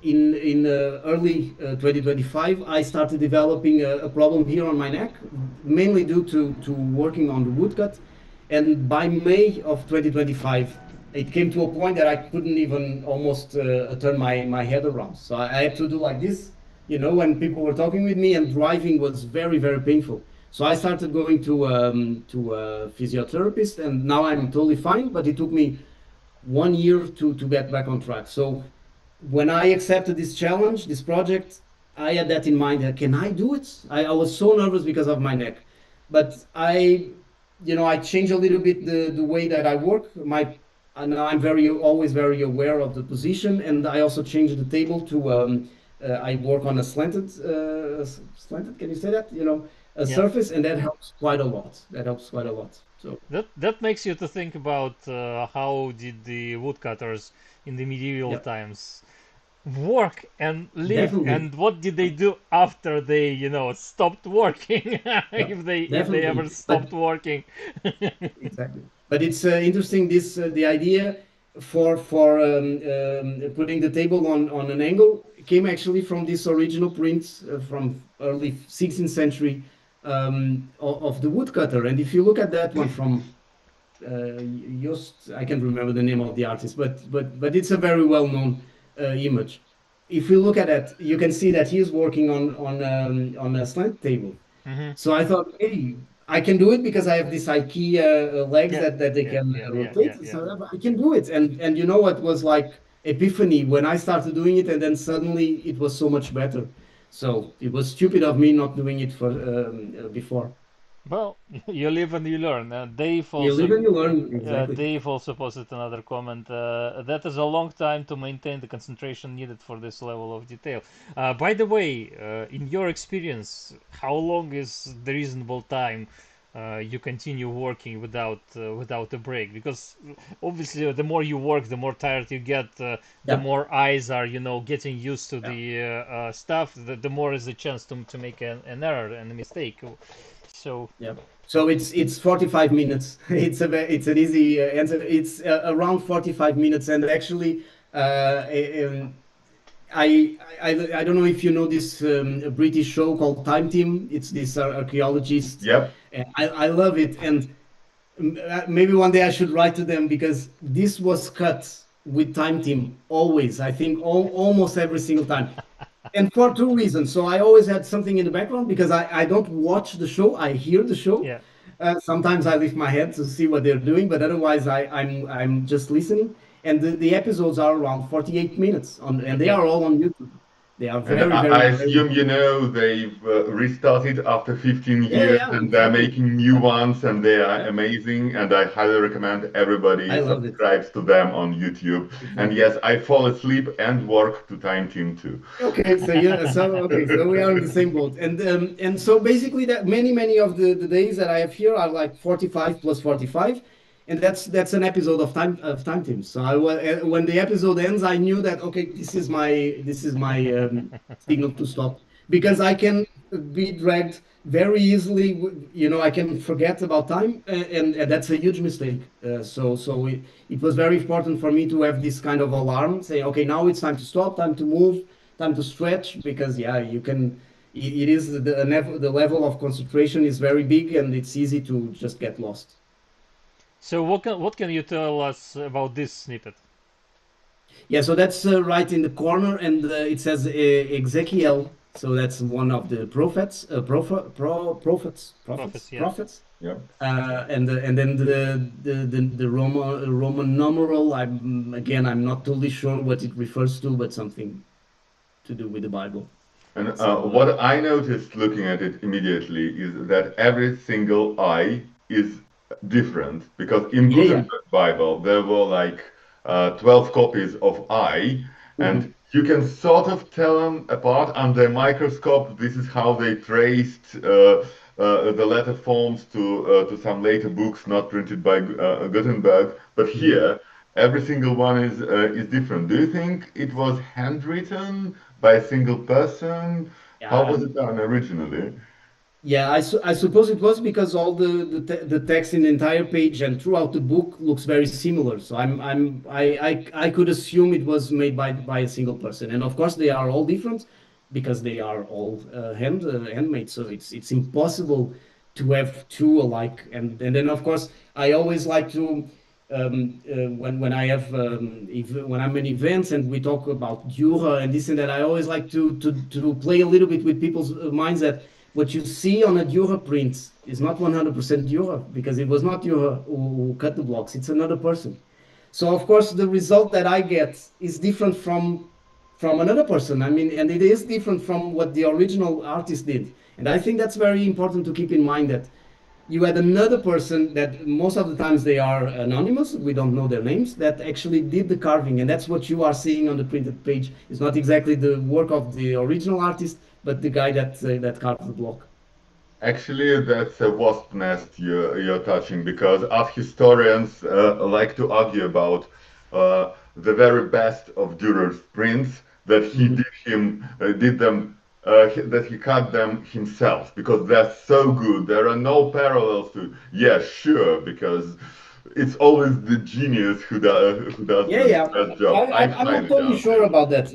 [SPEAKER 3] In early 2025, I started developing a problem here on my neck, mainly due to working on the woodcut. And by May of 2025, it came to a point that I couldn't even almost turn my head around. So I had to do like this, when people were talking with me, and driving was very, very painful. So I started going to a physiotherapist, and now I'm totally fine. But it took me 1 year to get back on track. So when I accepted this challenge, this project, I had that in mind. Can I do it? I was so nervous because of my neck, but I changed a little bit the way that I work. And I'm always very aware of the position, and I also changed the table to I work on a slanted. Can you say that? A
[SPEAKER 1] Yeah.
[SPEAKER 3] surface, and that helps quite a lot. That helps quite a lot. So
[SPEAKER 1] That makes you to think about how did the woodcutters in the medieval
[SPEAKER 3] yeah,
[SPEAKER 1] times work and live,
[SPEAKER 3] definitely.
[SPEAKER 1] and what did they do after they stopped working,
[SPEAKER 3] Yeah,
[SPEAKER 1] if they ever
[SPEAKER 3] definitely.
[SPEAKER 1] stopped
[SPEAKER 3] But
[SPEAKER 1] working.
[SPEAKER 3] exactly. But it's interesting, this the idea for putting the table on an angle came actually from this original print from early 16th century of the woodcutter. And if you look at that one from Just I can't remember the name of the artist, but it's a very well known image. If we look at it, you can see that he is working on a slant table.
[SPEAKER 1] Mm-hmm.
[SPEAKER 3] So I thought, hey, I can do it because I have these IKEA legs
[SPEAKER 1] Yeah,
[SPEAKER 3] that they
[SPEAKER 1] yeah,
[SPEAKER 3] can
[SPEAKER 1] yeah, yeah,
[SPEAKER 3] rotate.
[SPEAKER 1] yeah, yeah.
[SPEAKER 3] So I can do it. And you know what was like epiphany when I started doing it, and then suddenly it was so much better. So it was stupid of me not doing it for before.
[SPEAKER 1] Well, you live and you learn.
[SPEAKER 3] You live and you learn exactly.
[SPEAKER 1] Dave also posted another comment. That is a long time to maintain the concentration needed for this level of detail. By the way, in your experience, how long is the reasonable time you continue working without a break? Because obviously, the more you work, the more tired you get. The
[SPEAKER 3] Yeah.
[SPEAKER 1] more eyes are, getting used to
[SPEAKER 3] Yeah.
[SPEAKER 1] the stuff. The more is the chance to make an error and a mistake. So
[SPEAKER 3] Yeah. So it's 45 minutes. It's an easy answer. It's around 45 minutes, and actually, uh, um, I don't know if you know this British show called Time Team. It's this archaeologist.
[SPEAKER 2] Yep.
[SPEAKER 3] And I love it, and maybe one day I should write to them because this was cut with Time Team always. I think almost every single time, and for two reasons. So I always had something in the background because I don't watch the show, I hear the show.
[SPEAKER 1] yeah.
[SPEAKER 3] Sometimes I lift my head to see what they're doing, but otherwise I'm just listening. And the episodes are around 48 minutes and they
[SPEAKER 1] Okay.
[SPEAKER 3] are all on YouTube. They are
[SPEAKER 2] And
[SPEAKER 3] very,
[SPEAKER 2] I
[SPEAKER 3] very, very
[SPEAKER 2] assume you know they've restarted after 15
[SPEAKER 3] yeah,
[SPEAKER 2] years
[SPEAKER 3] yeah,
[SPEAKER 2] and they're
[SPEAKER 3] exactly.
[SPEAKER 2] making new ones and they are
[SPEAKER 3] Yeah,
[SPEAKER 2] amazing. And I highly recommend everybody
[SPEAKER 3] I loved it.
[SPEAKER 2] subscribes to them on YouTube. And
[SPEAKER 3] Exactly.
[SPEAKER 2] yes, I fall asleep and work to Time Team too.
[SPEAKER 3] Okay, so yeah, so okay, so we are in the same boat, and so basically that many of the days that I have here are like 45 plus 45, and that's an episode of Time Teams. So when the episode ends, I knew that okay, this is my signal to stop because I can be dragged very easily. I can forget about time, and that's a huge mistake. So it was very important for me to have this kind of alarm, saying, okay, now it's time to stop, time to move, time to stretch, because yeah, you can. It is the level of concentration is very big, and it's easy to just get lost.
[SPEAKER 1] So what can you tell us about this snippet?
[SPEAKER 3] Yeah, so that's right in the corner, and it says Ezekiel. So that's one of the prophets,
[SPEAKER 1] Prophets, yeah.
[SPEAKER 3] prophets.
[SPEAKER 2] Yep.
[SPEAKER 3] And then the Roman numeral. I'm not totally sure what it refers to, but something to do with the Bible.
[SPEAKER 2] And
[SPEAKER 3] So
[SPEAKER 2] what I noticed looking at it immediately is that every single eye is different because in
[SPEAKER 3] yeah, yeah.
[SPEAKER 2] Gutenberg Bible there were like 12 copies of eye,
[SPEAKER 3] Mhm.
[SPEAKER 2] and you can sort of tell them apart under a microscope. This is how they traced the letter forms to some later books not printed by Gutenberg. But
[SPEAKER 3] Mhm.
[SPEAKER 2] here, every single one is different. Do you think it was handwritten by a single person? How
[SPEAKER 3] Yeah,
[SPEAKER 2] was it done originally?
[SPEAKER 3] yeah. I suppose it was because all the text in the entire page and throughout the book looks very similar. So I could assume it was made by a single person. And of course they are all different because they are all handmade. So it's impossible to have two alike. And then of course I always like to when I have when I'm in events and we talk about Jura and this and that, I always like to play a little bit with people's minds that what you see on a Jura print is not 100% Jura because it was not Jura who cut the blocks. It's another person. So of course the result that I get is different from another person. I mean, and it is different from what the original artist did. And I think that's very important to keep in mind that you had another person that most of the times they are anonymous, we don't know their names, that actually did the carving, and that's what you are seeing on the printed page. It's not exactly the work of the original artist, but the guy that carved the block.
[SPEAKER 2] Actually, that's a wasp nest you're touching because us historians like to argue about the very best of Dürer's prints that he
[SPEAKER 3] Mhm.
[SPEAKER 2] did did them that he cut them himself because they're so good. There are no parallels to. Yeah, sure, because it's always the genius who does
[SPEAKER 3] Yeah,
[SPEAKER 2] the
[SPEAKER 3] yeah.
[SPEAKER 2] best job. I
[SPEAKER 3] I'm not
[SPEAKER 2] highly
[SPEAKER 3] totally
[SPEAKER 2] doubt
[SPEAKER 3] sure
[SPEAKER 2] it.
[SPEAKER 3] about that.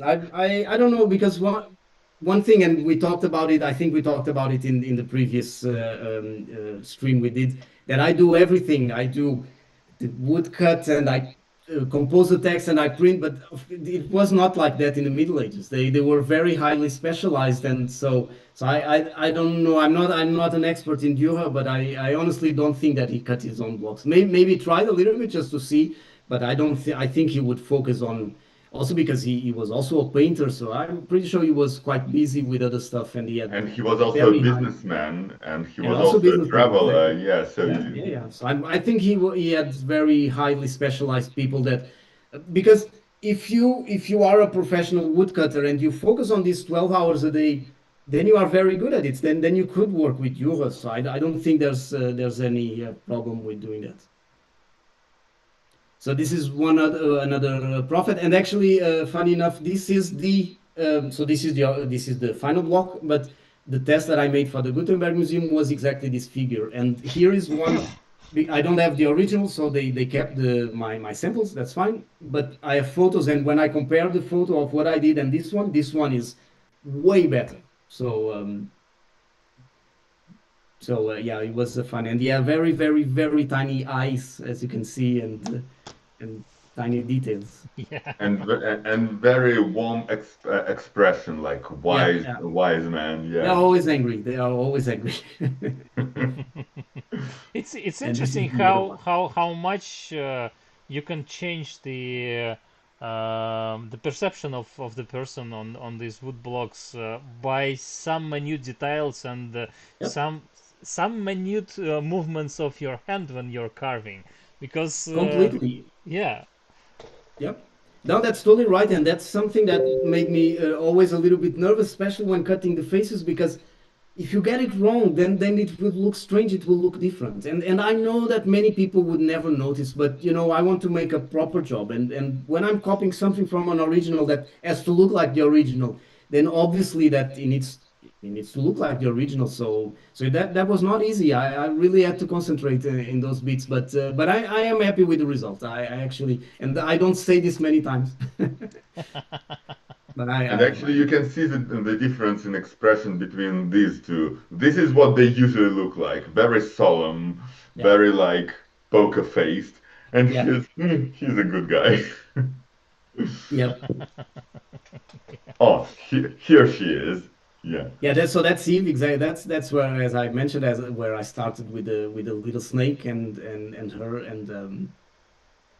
[SPEAKER 3] I don't know because one thing, and we talked about it. I think we talked about it in the previous stream we did. That I do everything. I do. the woodcut and I compose the text and I print, but it was not like that in the Middle Ages. They were very highly specialized, and I don't know. I'm not an expert in Dürer, but I honestly don't think that he cut his own blocks. Maybe tried a little bit just to see, but I don't think I think he would focus on also because he was also a painter, so I'm pretty sure he was quite busy with other stuff, and he had
[SPEAKER 2] And he was also a
[SPEAKER 3] very high.
[SPEAKER 2] businessman, and he
[SPEAKER 3] And
[SPEAKER 2] was
[SPEAKER 3] also
[SPEAKER 2] also a
[SPEAKER 3] businessman,
[SPEAKER 2] traveler.
[SPEAKER 3] exactly.
[SPEAKER 2] Yeah, so
[SPEAKER 3] Yeah, yeah, yeah. So I think he had very highly specialized people that because if you are a professional woodcutter and you focus on these 12 hours a day, then you are very good at it. Then you could work with euros. So I don't think there's any problem with doing that. So this is one other, another profit, and actually, funny enough, this is the final block. But the test that I made for the Gutenberg Museum was exactly this figure, and here is one. I don't have the original, so they kept my samples. That's fine, but I have photos, and when I compare the photo of what I did and this one is way better. So yeah, it was fun, and yeah, very very very tiny eyes, as you can see, and tiny details.
[SPEAKER 1] Yeah.
[SPEAKER 2] and very warm expression, like
[SPEAKER 3] Yeah,
[SPEAKER 2] wise
[SPEAKER 3] yeah.
[SPEAKER 2] wise man.
[SPEAKER 3] They're
[SPEAKER 2] Yeah.
[SPEAKER 3] always angry. They are always angry.
[SPEAKER 1] It's
[SPEAKER 3] And this is
[SPEAKER 1] interesting
[SPEAKER 3] the other
[SPEAKER 1] how
[SPEAKER 3] one.
[SPEAKER 1] how much you can change the perception of the person on these wood blocks by some minute details and
[SPEAKER 3] Yep,
[SPEAKER 1] some minute movements of your hand when you're carving, because
[SPEAKER 3] completely.
[SPEAKER 1] yeah.
[SPEAKER 3] Yep. No, that's totally right, and that's something that made me always a little bit nervous, especially when cutting the faces, because if you get it wrong, then it will look strange. It will look different, and I know that many people would never notice, but I want to make a proper job, and when I'm copying something from an original that has to look like the original, then obviously that it needs to look like the original. So that was not easy. I really had to concentrate in those bits, but I am happy with the result. I actually, and I don't say this many times, but
[SPEAKER 2] And
[SPEAKER 3] I am.
[SPEAKER 2] actually, you can see the difference in expression between these two. This is what they usually look like: very solemn,
[SPEAKER 3] Yeah,
[SPEAKER 2] very like poker faced. And
[SPEAKER 3] yeah,
[SPEAKER 2] he's a good guy.
[SPEAKER 3] yeah.
[SPEAKER 2] Oh, here she is. Yeah.
[SPEAKER 3] Yeah, that's Eve exactly. That's where, as I mentioned, as where I started with the little snake and her and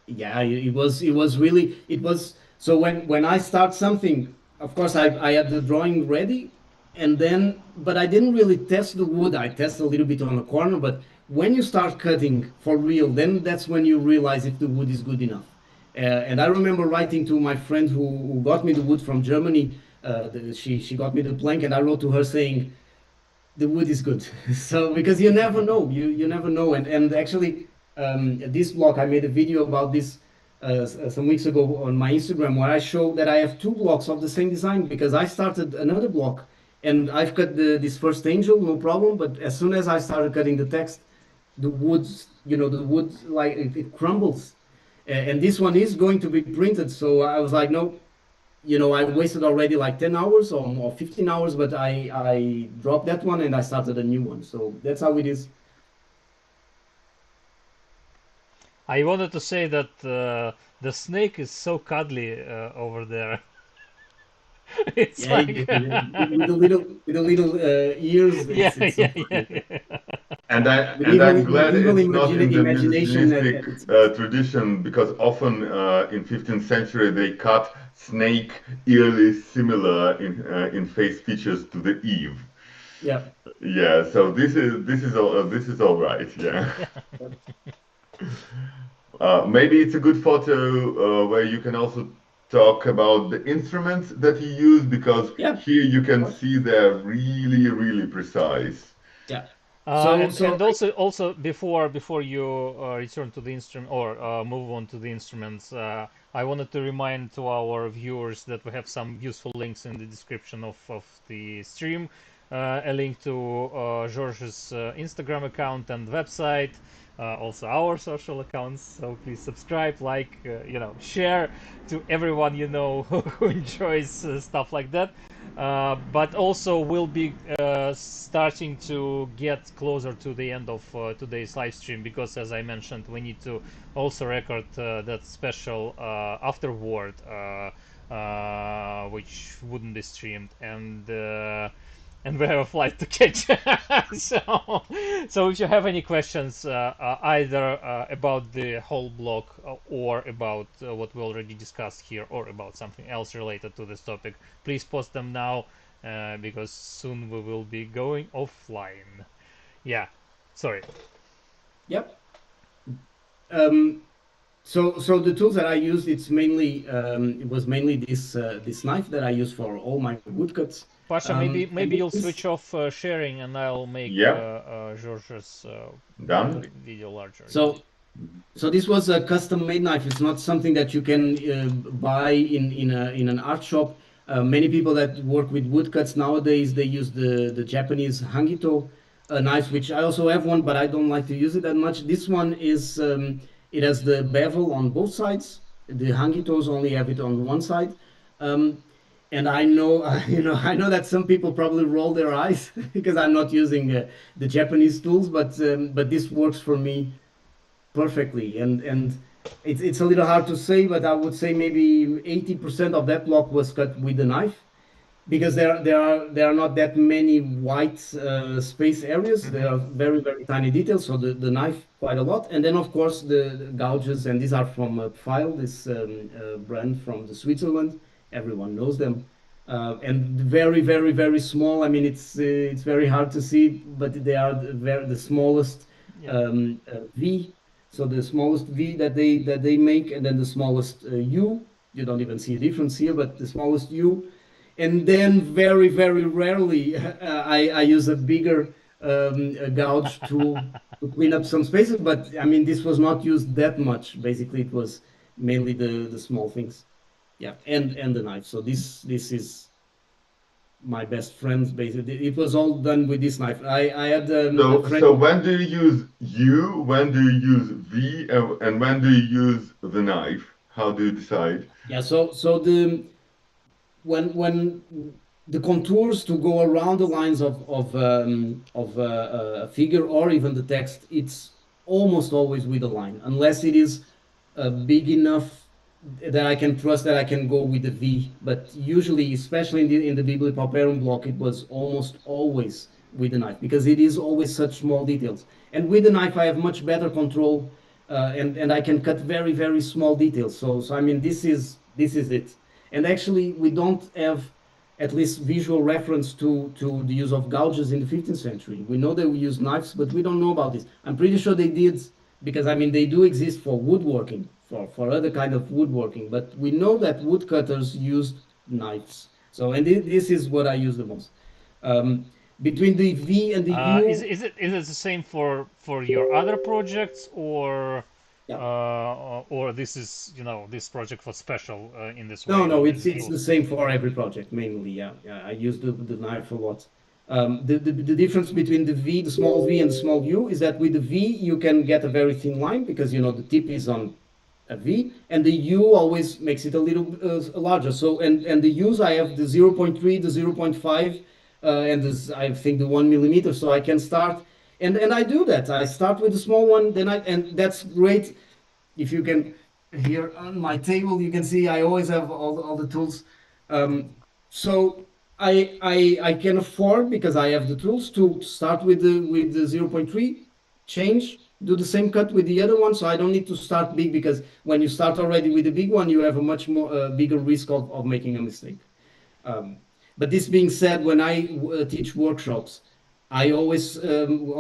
[SPEAKER 3] yeah, it was really it was so when I start something, of course I had the drawing ready, and then but I didn't really test the wood. I test a little bit on the corner, but when you start cutting for real, then that's when you realize if the wood is good enough. And I remember writing to my friend who got me the wood from Germany. She got me the plank, and I wrote to her saying the wood is good. So because you never know, you never know. And actually, this block I made a video about this some weeks ago on my Instagram where I show that I have two blocks of the same design because I started another block and I've cut this first angel, no problem. But as soon as I started cutting the text, the wood like it crumbles. And this one is going to be printed, so I was like, no, I wasted already like 10 hours or 15 hours, but I dropped that one and I started a new one. So that's how it is.
[SPEAKER 1] I wanted to say that the snake is so cuddly over there. It's
[SPEAKER 3] Yeah,
[SPEAKER 1] like
[SPEAKER 3] with the little ears,
[SPEAKER 1] yeah,
[SPEAKER 3] it's so
[SPEAKER 1] yeah,
[SPEAKER 3] funny.
[SPEAKER 1] yeah.
[SPEAKER 3] With
[SPEAKER 2] I'm glad
[SPEAKER 3] evil
[SPEAKER 2] it's not in the
[SPEAKER 3] imagination
[SPEAKER 2] misogynistic
[SPEAKER 3] at its best.
[SPEAKER 2] tradition, because often in 15th century they cut snake eerily similar in face features to the Eve.
[SPEAKER 3] Yeah.
[SPEAKER 2] Yeah, so this is all right. Yeah. Maybe it's a good photo where you can also talk about the instruments that he used, because
[SPEAKER 3] Yeah, of
[SPEAKER 2] here you can
[SPEAKER 3] course.
[SPEAKER 2] see they're really, really precise.
[SPEAKER 3] Yeah. So so
[SPEAKER 1] And also before you return to the instrument or move on to the instruments, I wanted to remind to our viewers that we have some useful links in the description of the stream. A link to George's Instagram account and website, also our social accounts. So please subscribe, like, share to everyone who enjoys stuff like that. But also we'll be starting to get closer to the end of today's live stream, because as I mentioned, we need to also record that special afterward, which wouldn't be streamed, and we have a flight to catch. So if you have any questions, either about the whole block, or about what we already discussed here, or about something else related to this topic, please post them now, because soon we will be going offline. Yeah, sorry.
[SPEAKER 3] Yep. So the tools that I used, it was mainly this knife that I use for all my woodcuts.
[SPEAKER 1] Pasha, maybe
[SPEAKER 3] And
[SPEAKER 1] you'll
[SPEAKER 3] this,
[SPEAKER 1] switch off sharing, and I'll make
[SPEAKER 2] Yeah,
[SPEAKER 1] George's
[SPEAKER 2] done.
[SPEAKER 1] video larger.
[SPEAKER 3] so this was a custom-made knife. It's not something that you can buy in an art shop. Many people that work with woodcuts nowadays, they use the Japanese hangito knives, which I also have one, but I don't like to use it that much. This one is it has the bevel on both sides. The hangitos only have it on one side. Um, and I know, I know that some people probably roll their eyes because I'm not using the Japanese tools, but this works for me perfectly. And it's a little hard to say, but I would say maybe 80% of that block was cut with the knife, because there are not that many white space areas. There
[SPEAKER 2] Hmm.
[SPEAKER 3] are very tiny details. So the knife quite a lot, and then of course the gouges, and these are from File, this brand from the Switzerland. Everyone knows them, and very small. I mean, it's very hard to see, but they are the smallest
[SPEAKER 1] Yeah.
[SPEAKER 3] V. So the smallest V that they make, and then the smallest U. You don't even see a difference here, but the smallest U. And then very rarely I use a bigger a gouge to clean up some spaces. But I mean, this was not used that much. Basically, it was mainly the small things. Yeah, and the knife. So this is my best friend. Basically, it was all done with this knife. I had a
[SPEAKER 2] So
[SPEAKER 3] friend.
[SPEAKER 2] when do you use U, when do you use V, and when do you use the knife? How do you decide?
[SPEAKER 3] Yeah, so the when the contours to go around the lines of a figure or even the text, it's almost always with a line, unless it is big enough that I can trust that I can go with the V. But usually, especially in the Biblia Pauperum block, it was almost always with the knife, because it is always such small details. And with the knife, I have much better control, and I can cut very small details. So I mean, this is it. And actually, we don't have at least visual reference to the use of gouges in the 15th century. We know that we use knives, but we don't know about this. I'm pretty sure they did, because I mean they do exist for woodworking, for other kind of woodworking, but we know that woodcutters used knives. So, and this is what I use the most. Um, Between the V and the
[SPEAKER 1] Is
[SPEAKER 3] U,
[SPEAKER 1] is it the same for your other projects,
[SPEAKER 3] yeah.
[SPEAKER 1] or this is, this project was special in this
[SPEAKER 3] No,
[SPEAKER 1] way
[SPEAKER 3] no,
[SPEAKER 1] with
[SPEAKER 3] it's
[SPEAKER 1] these
[SPEAKER 3] it's the
[SPEAKER 1] tools?
[SPEAKER 3] same for every project, mainly. Yeah, yeah. I use the knife a lot. The difference between the V, the small V, and the small U is that with the V you can get a very thin line, because the tip is on a V, and the U always makes it a little larger. So and the U's, I have the 0.3, the 0.5, and this, I think, the 1 millimeter. So I can start, and I do that. I start with the small one, and that's great. If you can, here on my table, you can see I always have all the tools. So I can afford, because I have the tools, to start with the 0.3, change, do the same cut with the other one. So I don't need to start big, because when you start already with the big one, you have a much more bigger risk of making a mistake. Um, but this being said, when I teach workshops, I always,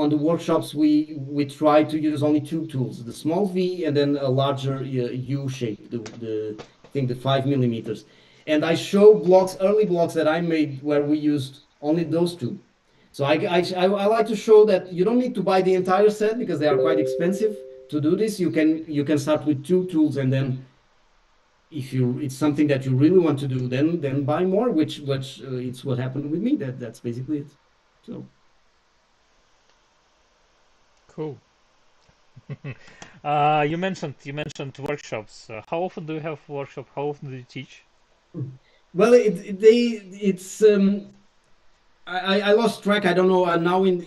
[SPEAKER 3] on the workshops, we try to use only two tools: the small V, and then a larger U shape, I think the 5 millimeters. And I show blocks, early blocks that I made, where we used only those two. So I like to show that you don't need to buy the entire set, because they are quite expensive to do this. You can start with two tools, and then, if it's something that you really want to do, then buy more, which it's what happened with me. That's basically it. So
[SPEAKER 1] Cool. You mentioned workshops. How often do you have workshop? How often do you teach?
[SPEAKER 3] Well, it's I lost track. I don't know. Now in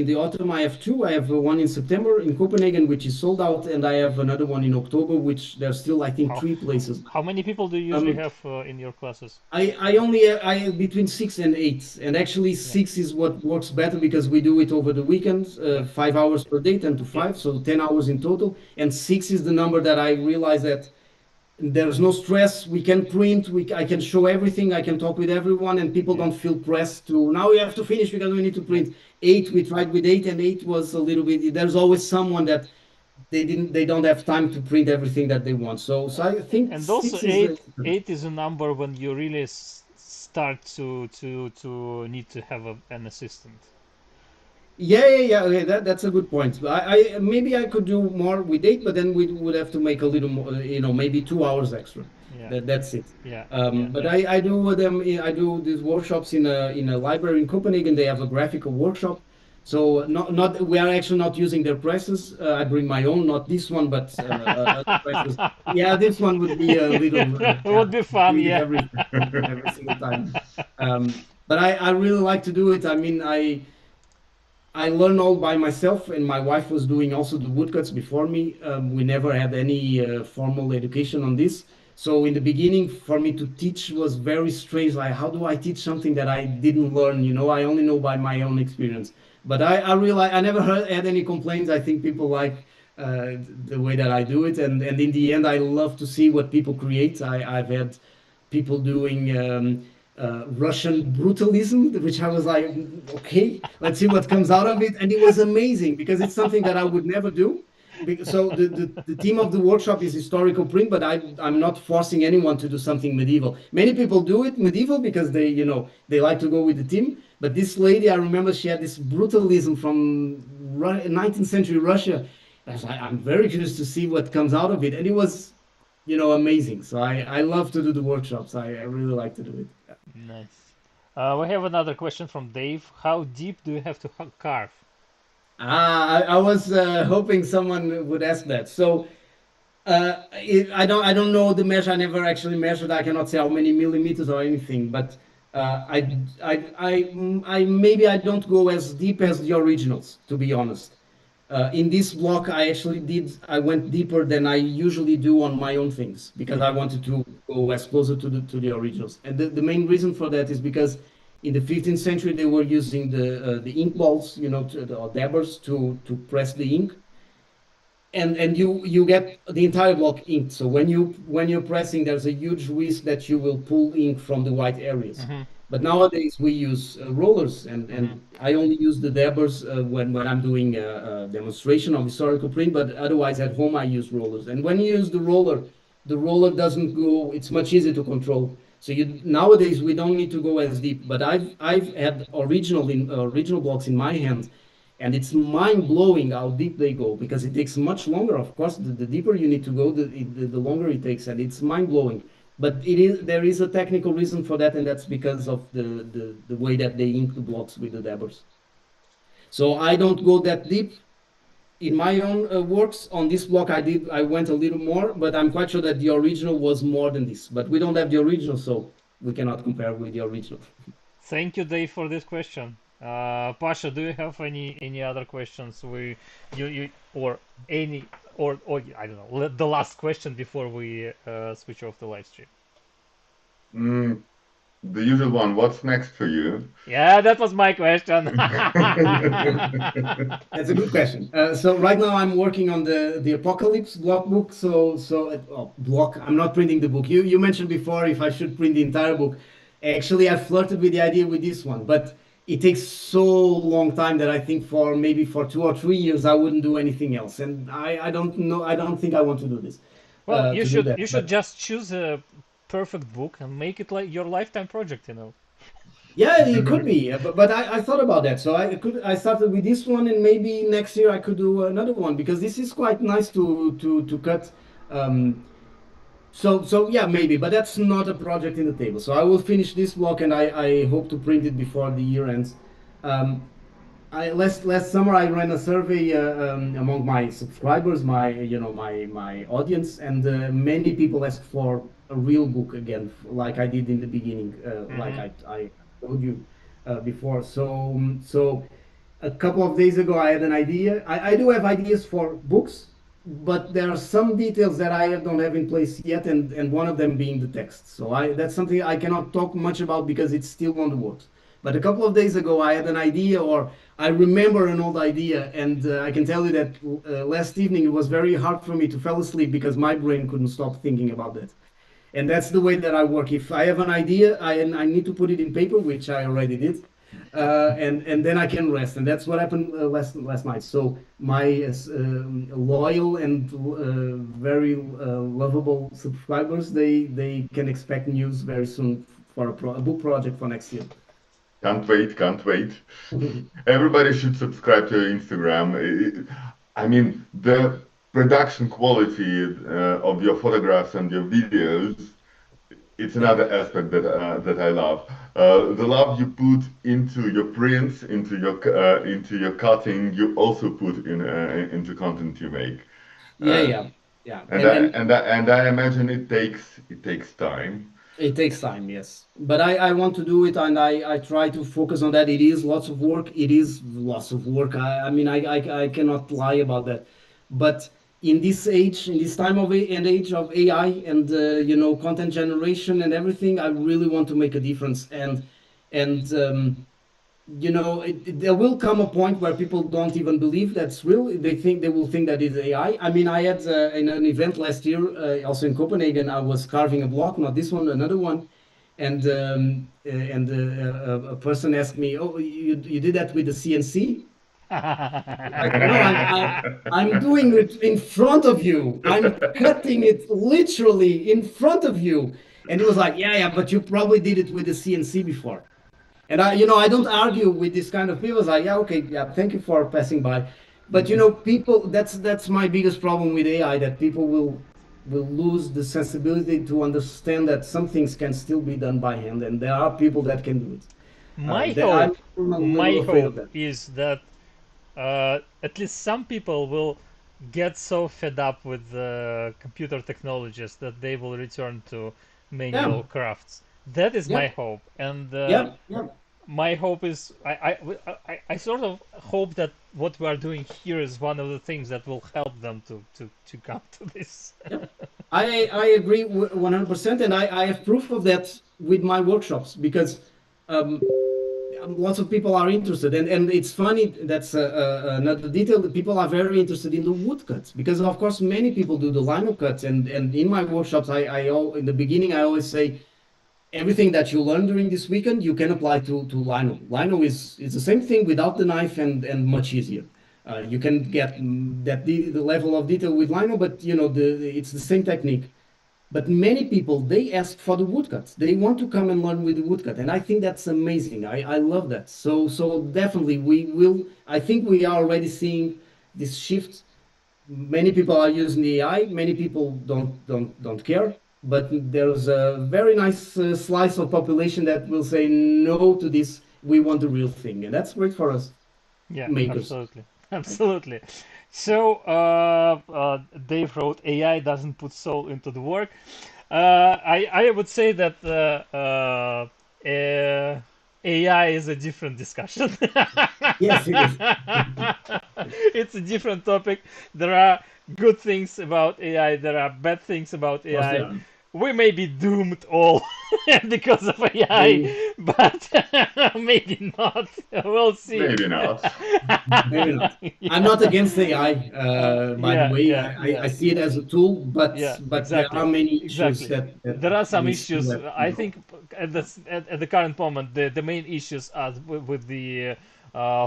[SPEAKER 3] the autumn, I have two. I have one in September in Copenhagen, which is sold out, and I have another one in October, which there's still, I think,
[SPEAKER 1] How
[SPEAKER 3] three places.
[SPEAKER 1] how many people do you usually
[SPEAKER 3] Um,
[SPEAKER 1] have in your classes?
[SPEAKER 3] I only I between 6 and 8, and actually
[SPEAKER 1] Yeah,
[SPEAKER 3] 6 is what works better because we do it over the weekends,
[SPEAKER 1] yeah,
[SPEAKER 3] 5 hours per day, 10 to 5,
[SPEAKER 1] yeah,
[SPEAKER 3] so 10 hours in total. And 6 is the number that I realize that there's no stress. We can print. I can show everything. I can talk with everyone, and people
[SPEAKER 1] yeah,
[SPEAKER 3] don't feel pressed to now we have to finish because we need to
[SPEAKER 1] yeah.
[SPEAKER 3] print. 8, we tried with 8, and 8 was a little bit. There's always someone that they don't have time to print everything that they want. So I think
[SPEAKER 1] And also
[SPEAKER 3] 6 is.
[SPEAKER 1] eight is a number when you really start to need to have an assistant.
[SPEAKER 3] Yeah. Okay, that's a good point. I maybe I could do more with 8, but then we would have to make a little more, maybe 2 hours extra.
[SPEAKER 1] Yeah,
[SPEAKER 3] That's it.
[SPEAKER 1] yeah, yeah,
[SPEAKER 3] But I do with them. I do these workshops in a library in Copenhagen. They have a graphical workshop. So not we are actually not using their presses. I bring my own, not this one, but other presses. Yeah, this one would be a little
[SPEAKER 1] would be fun.
[SPEAKER 3] doing it
[SPEAKER 1] Yeah.
[SPEAKER 3] every single time. But I really like to do it. I mean, I learned all by myself, and my wife was doing also the woodcuts before me. We never had any formal education on this. So in the beginning, for me to teach was very strange. Like, how do I teach something that I didn't learn? I only know by my own experience. But I realize I never had any complaints. I think people like the way that I do it, and in the end, I love to see what people create. I've had people doing Russian brutalism, which I was like, okay, let's see what comes out of it. And it was amazing because it's something that I would never do. So the theme of the workshop is historical print, but I'm not forcing anyone to do something medieval. Many people do it medieval because they like to go with the theme. But this lady, I remember she had this brutalism from 19th century Russia. I was like, I'm very curious to see what comes out of it. And it was amazing. So I love to do the workshops. I really like to do it. Yeah.
[SPEAKER 1] Nice. We have another question from Dave. How deep do you have to carve?
[SPEAKER 3] I was hoping someone would ask that. So I don't know the measure. I never actually measured. I cannot say how many millimeters or anything. But I maybe I don't go as deep as the originals, to be honest. In this block, I went deeper than I usually do on my own things because I
[SPEAKER 1] Hmm.
[SPEAKER 3] wanted to go as closer to the originals. And the main reason for that is because in the 15th century they were using the ink balls, or dabbers to press the ink, and you get the entire block inked. So when you're pressing, there's a huge risk that you will pull ink from the white areas.
[SPEAKER 1] Hmm.
[SPEAKER 3] But nowadays we use rollers, and
[SPEAKER 1] Hmm.
[SPEAKER 3] I only use the dabbers when I'm doing a demonstration of historical print. But otherwise, at home I use rollers. And when you use the roller doesn't go. It's much easier to control. So nowadays we don't need to go as deep. But I've had original blocks in my hands, and it's mind blowing how deep they go because it takes much longer. Of course, the deeper you need to go, the longer it takes, and it's mind blowing. But there is a technical reason for that, and that's because of the way that they ink the blocks with the dabbers. So I don't go that deep in my own works. On this block, I went a little more, but I'm quite sure that the original was more than this. But we don't have the original, so we cannot compare with the original.
[SPEAKER 1] Thank you, Dave, for this question. Pasha, do you have any other questions? You or any or I don't know. The last question before we switch off the live stream.
[SPEAKER 2] Mm, the usual one. What's next for you?
[SPEAKER 1] Yeah, that was my question.
[SPEAKER 3] That's a good question. So right now I'm working on the Apocalypse block book. Block. I'm not printing the book. You mentioned before if I should print the entire book. Actually, I flirted with the idea with this one, but it takes so long time that I think maybe for 2 or 3 years I wouldn't do anything else. And I don't know. I don't think I want to do this.
[SPEAKER 1] Well, you
[SPEAKER 3] To do
[SPEAKER 1] should
[SPEAKER 3] that.
[SPEAKER 1] you should
[SPEAKER 3] But
[SPEAKER 1] just choose a perfect book and make it like your lifetime project,
[SPEAKER 3] yeah, it could be, but I thought about that. So I started with this one, and maybe next year I could do another one because this is quite nice to cut. Um, so yeah, maybe, but that's not a project in the table. So I will finish this block, and I hope to print it before the year ends. Um, last summer I ran a survey among my subscribers, my audience, and many people asked for a real book again, like I did in the beginning, like
[SPEAKER 1] Mm-hmm.
[SPEAKER 3] I told you before. So a couple of days ago, I had an idea. I do have ideas for books, but there are some details that I don't have in place yet, and one of them being the text. So that's something I cannot talk much about because it's still on the works. But a couple of days ago, I had an idea, or I remember an old idea, and I can tell you that last evening it was very hard for me to fall asleep because my brain couldn't stop thinking about that. And that's the way that I work. If I have an idea, I need to put it in paper, which I already did, and then I can rest. And that's what happened last night. So my loyal and very lovable subscribers, they can expect news very soon for a book project for next year.
[SPEAKER 2] Can't wait, can't wait. Everybody should subscribe to your Instagram. I mean, the production quality of your photographs and your videos, it's
[SPEAKER 3] Yeah.
[SPEAKER 2] another aspect that I love. The love you put into your prints, into your cutting, you also put into content you make.
[SPEAKER 3] Yeah,
[SPEAKER 2] Uh,
[SPEAKER 3] yeah, yeah.
[SPEAKER 2] and I imagine it takes time.
[SPEAKER 3] It takes time, yes. But I want to do it, and I try to focus on that. It is lots of work. It is lots of work. I mean, I cannot lie about that. But in this age, in this time of and age of AI and content generation and everything, I really want to make a difference. And there will come a point where people don't even believe that's real. They will think that it's AI. I mean, I had in an event last year, also in Copenhagen. I was carving a block, not this one, another one, and a person asked me, "Oh, you did that with the CNC?" Like, no, I'm doing it in front of you. I'm cutting it literally in front of you. And he was like, "Yeah, yeah, but you probably did it with the CNC before." And I don't argue with this kind of people. It's like, yeah, okay, yeah, thank you for passing by. But people, that's my biggest problem with AI, that people will lose the sensibility to understand that some things can still be done by hand, and there are people that can do it.
[SPEAKER 1] My
[SPEAKER 3] I'm
[SPEAKER 1] hope,
[SPEAKER 3] a
[SPEAKER 1] my
[SPEAKER 3] little afraid
[SPEAKER 1] hope
[SPEAKER 3] of that.
[SPEAKER 1] is that at least some people will get so fed up with computer technologies that they will return to
[SPEAKER 3] Yeah,
[SPEAKER 1] manual crafts. That is my
[SPEAKER 3] yeah,
[SPEAKER 1] hope, and
[SPEAKER 3] yeah, yeah.
[SPEAKER 1] my hope is I sort of hope that what we are doing here is one of the things that will help them to come to this.
[SPEAKER 3] Yeah, I agree 100%, and I have proof of that with my workshops because um, lots of people are interested, and it's funny that's another detail that people are very interested in the woodcuts because of course many people do the lino cuts, and in my workshops in the beginning I always say everything that you learn during this weekend you can apply to lino. Lino is the same thing without the knife and much easier. You can get the level of detail with lino, but it's the same technique. But many people, they ask for the woodcuts. They want to come and learn with the woodcut, and I think that's amazing. I love that. So definitely we will. I think we are already seeing this shift. Many people are using the AI. Many people don't care. But there's a very nice slice of population that will say no to this. We want the real thing, and that's great for us
[SPEAKER 1] Yeah,
[SPEAKER 3] makers.
[SPEAKER 1] absolutely, absolutely. So Dave wrote, AI doesn't put soul into the work. I would say that AI is a different discussion.
[SPEAKER 3] Yes, it is.
[SPEAKER 1] It's a different topic. There are good things about AI. There are bad things about
[SPEAKER 3] Of course,
[SPEAKER 1] AI.
[SPEAKER 3] there
[SPEAKER 1] We may be doomed all because of
[SPEAKER 3] maybe
[SPEAKER 1] AI, but maybe not. We'll see.
[SPEAKER 2] Maybe not.
[SPEAKER 3] maybe not. I'm
[SPEAKER 1] Yeah,
[SPEAKER 3] not against AI, by the
[SPEAKER 1] yeah,
[SPEAKER 3] way.
[SPEAKER 1] yeah,
[SPEAKER 3] I
[SPEAKER 1] yeah,
[SPEAKER 3] see it as a tool,
[SPEAKER 1] yeah.
[SPEAKER 3] but there
[SPEAKER 1] Exactly,
[SPEAKER 3] are many issues
[SPEAKER 1] exactly.
[SPEAKER 3] that
[SPEAKER 1] There are some
[SPEAKER 3] we still
[SPEAKER 1] issues.
[SPEAKER 3] have to
[SPEAKER 1] I
[SPEAKER 3] know.
[SPEAKER 1] think at the current moment, the main issues are with the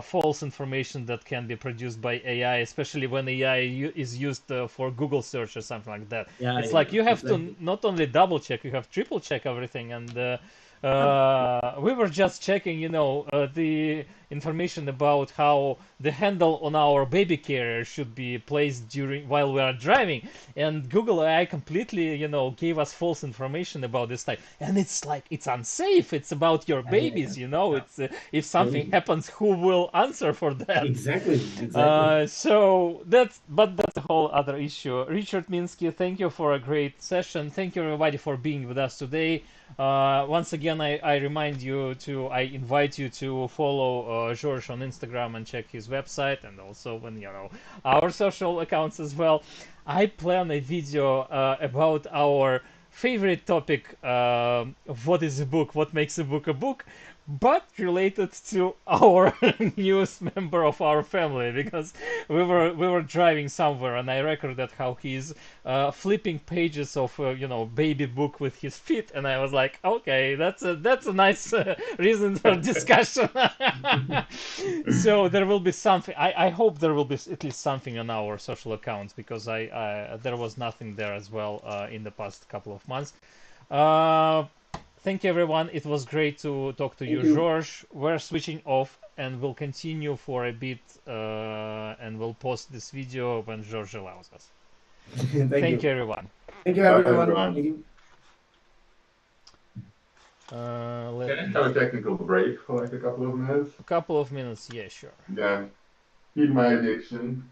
[SPEAKER 1] false information that can be produced by AI, especially when AI is used for Google search or something like that.
[SPEAKER 3] Yeah,
[SPEAKER 1] It's
[SPEAKER 3] yeah,
[SPEAKER 1] like you have to
[SPEAKER 3] exactly.
[SPEAKER 1] not only double check, you have triple check everything, and We were just checking, the information about how the handle on our baby carrier should be placed during while we are driving, and Google AI completely, gave us false information about this type. And it's like it's unsafe. It's about your babies, It's if something happens, who will answer for that?
[SPEAKER 3] Exactly.
[SPEAKER 1] So that's a whole other issue. Richard Minsky, thank you for a great session. Thank you everybody for being with us today. Once again, I invite you to follow George on Instagram and check his website, and also when our social accounts as well. I plan a video about our favorite topic, what is a book, what makes a book, but related to our newest member of our family, because we were driving somewhere and I recorded how he's flipping pages of baby book with his feet, and I was like, okay, that's a nice reason for discussion. So there will be something. I hope there will be at least something on our social accounts, because there was nothing there as well in the past couple of months. Thank you, everyone. It was great to talk to you, George. We're switching off and we'll continue for a bit, and we'll post this video when George allows us. Thank you, everyone.
[SPEAKER 3] Thank you,
[SPEAKER 2] Bye,
[SPEAKER 3] everyone.
[SPEAKER 2] everyone.
[SPEAKER 3] Thank you.
[SPEAKER 2] Can I have a technical break for like a couple of minutes?
[SPEAKER 1] A couple of minutes, yeah, sure.
[SPEAKER 2] Yeah. Feed my addiction.